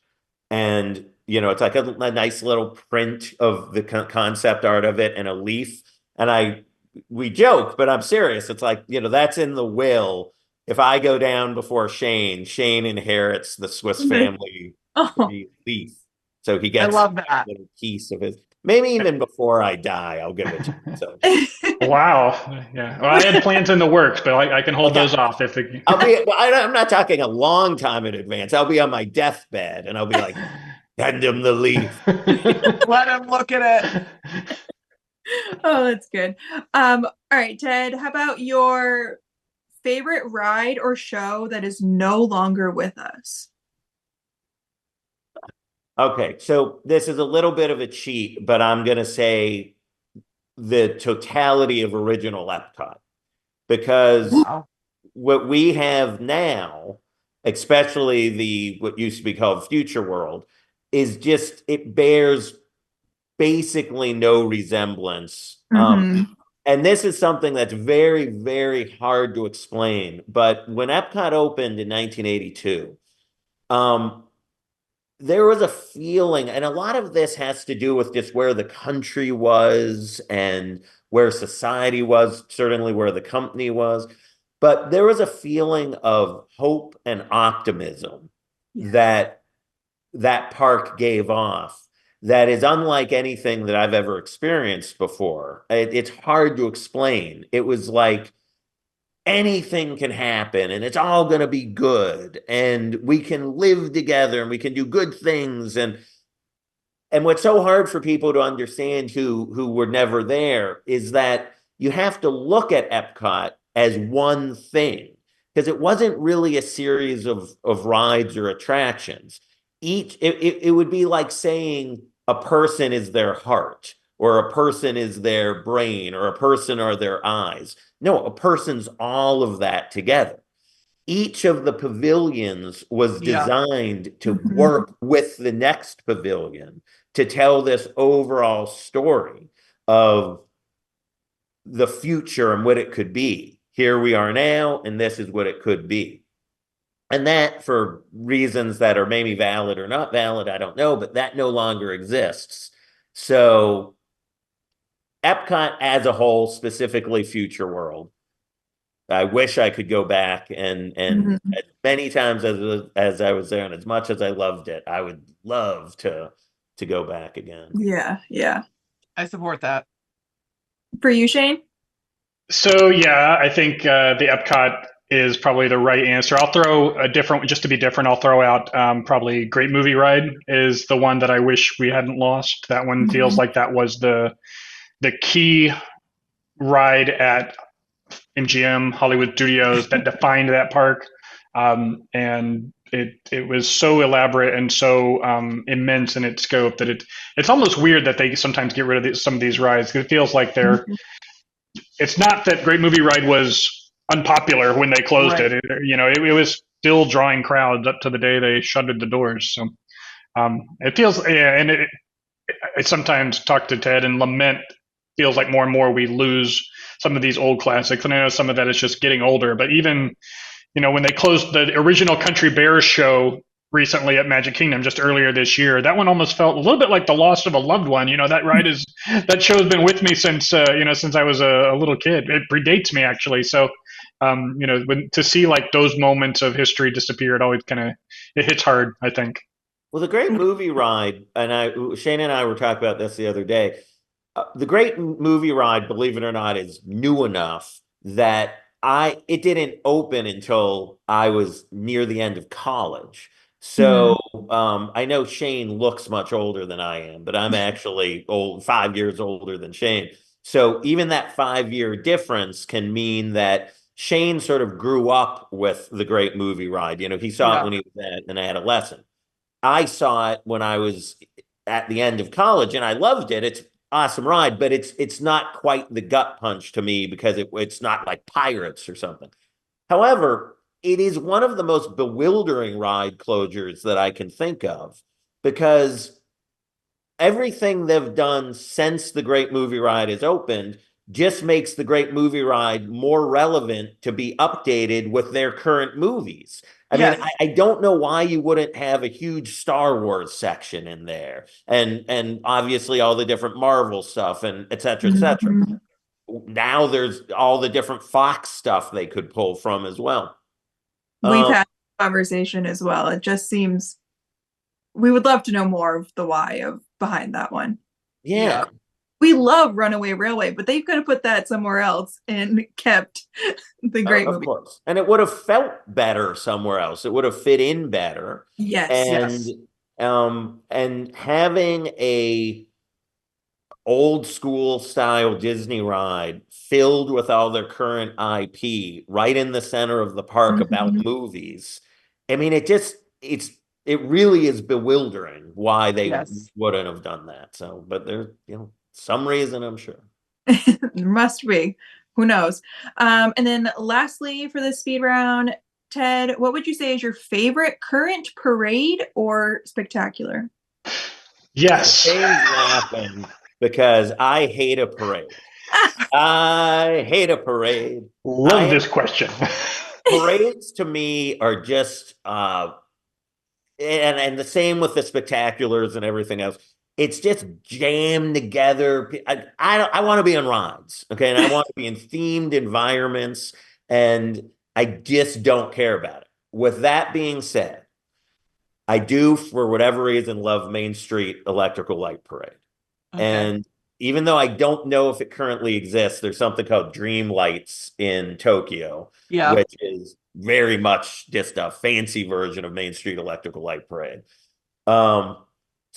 And, it's like a nice little print of the concept art of it and a leaf. And we joke, but I'm serious. It's like, that's in the will. If I go down before Shane inherits the Swiss family Oh. leaf. So he I gets a love that. little piece of his, maybe even before I die, I'll give it to him. So, Wow. Yeah. Well, I had plans in the works, but I can hold those okay. off if it. I'm not talking a long time in advance. I'll be on my deathbed and I'll be like, hand him the leaf. Let him look at it. Oh, that's good. All right, Ted, how about your favorite ride or show that is no longer with us? Okay, so this is a little bit of a cheat, but I'm going to say the totality of original Epcot, because Wow. what we have now, especially what used to be called Future World, is just, it bears basically no resemblance. Mm-hmm. And this is something that's very, very hard to explain. But when Epcot opened in 1982, there was a feeling, and a lot of this has to do with just where the country was and where society was, certainly where the company was. But there was a feeling of hope and optimism Yeah. that park gave off that is unlike anything that I've ever experienced before. It's hard to explain. It was like anything can happen and it's all going to be good and we can live together and we can do good things. And what's so hard for people to understand who were never there is that you have to look at Epcot as one thing, because it wasn't really a series of rides or attractions. It would be like saying a person is their heart, or a person is their brain, or a person are their eyes. No, a person's all of that together. Each of the pavilions was Yeah. designed to Mm-hmm. work with the next pavilion to tell this overall story of the future and what it could be. Here we are now, and this is what it could be. And that, for reasons that are maybe valid or not valid, I don't know, but that no longer exists. So Epcot as a whole, specifically Future World, I wish I could go back and Mm-hmm. as many times as I was there and as much as I loved it, I would love to go back again. Yeah, yeah. I support that. For you, Shane? So yeah, I think the Epcot is probably the right answer. I'll throw a different, just to be different. I'll throw out probably Great Movie Ride is the one that I wish we hadn't lost. That one feels Mm-hmm. like that was the key ride at MGM Hollywood Studios that defined that park, and it was so elaborate and so immense in its scope that it's almost weird that they sometimes get rid of some of these rides, because it feels like they're, it's not that Great Movie Ride was unpopular when they closed Right. it. It was still drawing crowds up to the day they shuttered the doors. So it feels, yeah, and I sometimes talk to Ted and lament, feels like more and more we lose some of these old classics. And I know some of that is just getting older, but even, when they closed the original Country Bears show recently at Magic Kingdom just earlier this year, that one almost felt a little bit like the loss of a loved one. That show's been with me since I was a little kid. It predates me actually. So, to see like those moments of history disappear, it always it hits hard, I think. Well, the Great Movie Ride, and Shane and I were talking about this the other day. The Great Movie Ride, believe it or not, is new enough that it didn't open until I was near the end of college. Mm-hmm. So I know Shane looks much older than I am, but I'm actually 5 years older than Shane. So even that 5 year difference can mean that Shane sort of grew up with the Great Movie Ride. He saw it Yeah. when he was an adolescent. I saw it when I was at the end of college, and I loved it. It's awesome ride, but it's not quite the gut punch to me because it's not like Pirates or something. However, it is one of the most bewildering ride closures that I can think of because everything they've done since the Great Movie Ride is opened just makes the Great Movie Ride more relevant to be updated with their current movies. I mean, Yes. I don't know why you wouldn't have a huge Star Wars section in there, and obviously all the different Marvel stuff and et cetera, et cetera. Mhm. Now there's all the different Fox stuff they could pull from as well. We've had a conversation as well. It just seems we would love to know more of the why of behind that one. Yeah. We love Runaway Railway, but they could have put that somewhere else and kept the great Of movie. course. And it would have felt better somewhere else. It would have fit in better. Yes. And having a old school style Disney ride filled with all their current IP right in the center of the park about Mhm. movies. I mean, it really is bewildering why they Yes. wouldn't have done that. So, but there's, some reason, I'm sure. There must be. Who knows? And then lastly for the speed round, Ted, what would you say is your favorite current parade or spectacular? Yes. Shane's laughing because I hate a parade. I hate a parade. Love this question. Parades to me are just and the same with the spectaculars and everything else. It's just jammed together. I want to be on rides, okay, and I want to be in themed environments, and I just don't care about it. With that being said, I do, for whatever reason, love Main Street Electrical Light Parade. Okay. And even though I don't know if it currently exists, there's something called Dream Lights in Tokyo, Yeah. which is very much just a fancy version of Main Street Electrical Light Parade.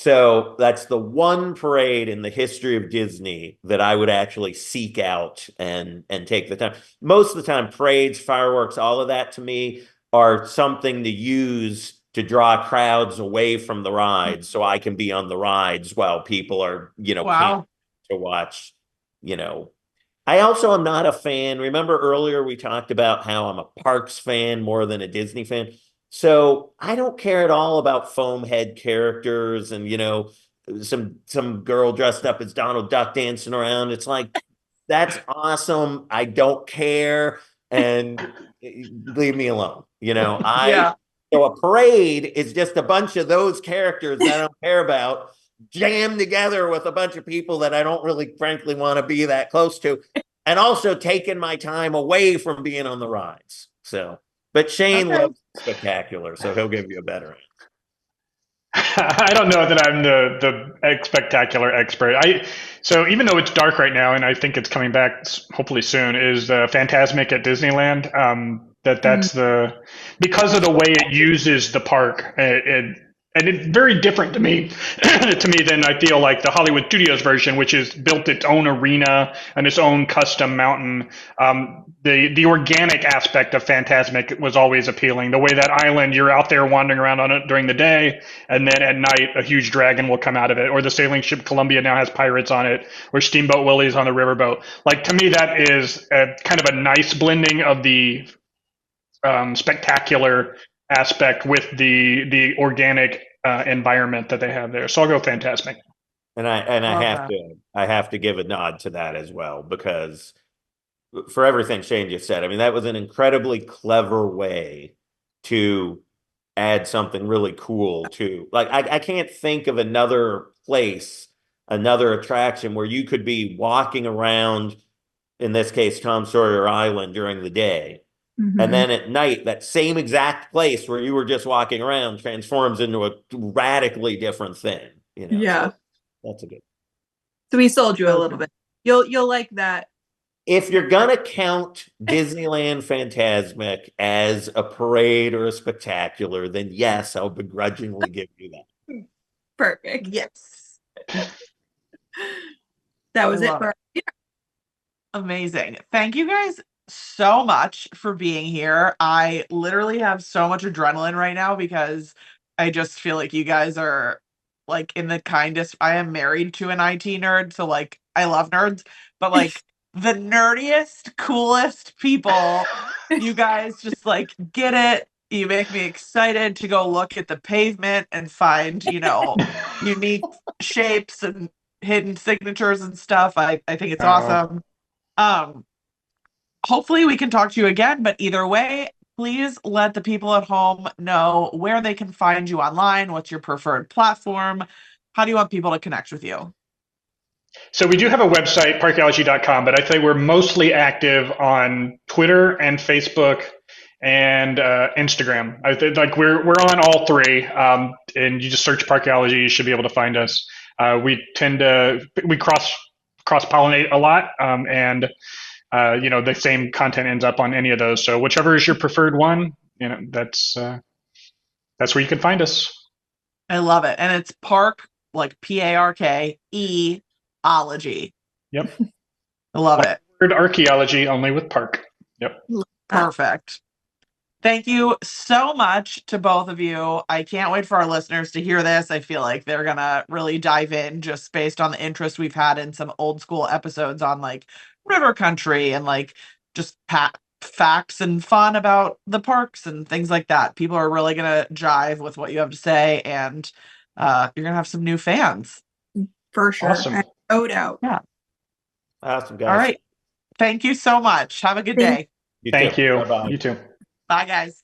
So that's the one parade in the history of Disney that I would actually seek out and take the time. Most of the time, parades, fireworks, all of that to me are something to use to draw crowds away from the rides so I can be on the rides while people are, Wow. to watch, I also am not a fan. Remember earlier we talked about how I'm a Parks fan more than a Disney fan. So I don't care at all about foam head characters and, some girl dressed up as Donald Duck dancing around. It's like, that's awesome. I don't care. And leave me alone. Yeah. So a parade is just a bunch of those characters that I don't care about jammed together with a bunch of people that I don't really, frankly, want to be that close to, and also taking my time away from being on the rides. So, but Shane Okay. loves spectacular, so he'll give you a better answer. I don't know that I'm the spectacular expert. So even though it's dark right now, and I think it's coming back hopefully soon, is Phantasmic at Disneyland. That's because of the way it uses the park. And it's very different to me than I feel like the Hollywood Studios version, which has built its own arena and its own custom mountain. The organic aspect of Phantasmic was always appealing. The way that island, you're out there wandering around on it during the day, and then at night a huge dragon will come out of it. Or the sailing ship Columbia now has pirates on it, or Steamboat Willie's on the riverboat. Like, to me, that is kind of a nice blending of the spectacular aspect with the organic environment that they have there. So I'll go Phantasmic. And I have to give a nod to that as well, because for everything Shane just said, I mean, that was an incredibly clever way to add something really cool to, like, I can't think of another place, another attraction where you could be walking around, in this case, Tom Sawyer Island during the day. Mhm. And then at night, that same exact place where you were just walking around transforms into a radically different thing. Yeah. So that's a good. So we sold you a little bit. You'll like that. If you're gonna count Disneyland Phantasmic as a parade or a spectacular, then yes, I'll begrudgingly give you that. Perfect. Yes. That was it love for Amazing. Thank you guys so much for being here. I literally have so much adrenaline right now because I just feel like you guys are like in the kindest. I am married to an IT nerd, so like I love nerds, but like the nerdiest, coolest people. You guys just like get it. You make me excited to go look at the pavement and find, unique shapes and hidden signatures and stuff. I think it's awesome. Hopefully we can talk to you again, but either way, please let the people at home know where they can find you online. What's your preferred platform? How do you want people to connect with you? So we do have a website, parkeology.com, but I'd say we're mostly active on Twitter and Facebook and Instagram. I think like we're on all three, and you just search Parkeology, you should be able to find us. We cross pollinate a lot, and the same content ends up on any of those. So whichever is your preferred one, that's where you can find us. I love it, and it's Park, like PARKE ology. Yep. I love it. Word archaeology, only with Park. Yep. Perfect. Thank you so much to both of you. I can't wait for our listeners to hear this. I feel like they're gonna really dive in just based on the interest we've had in some old school episodes on like river country and like just facts and fun about the parks and things like that. People are really gonna jive with what you have to say, and you're gonna have some new fans. For sure. Awesome. No doubt. Yeah. Awesome, guys. All right. Thank you so much. Have a good day. You Thank too. you. Bye-bye. You too. Bye, guys.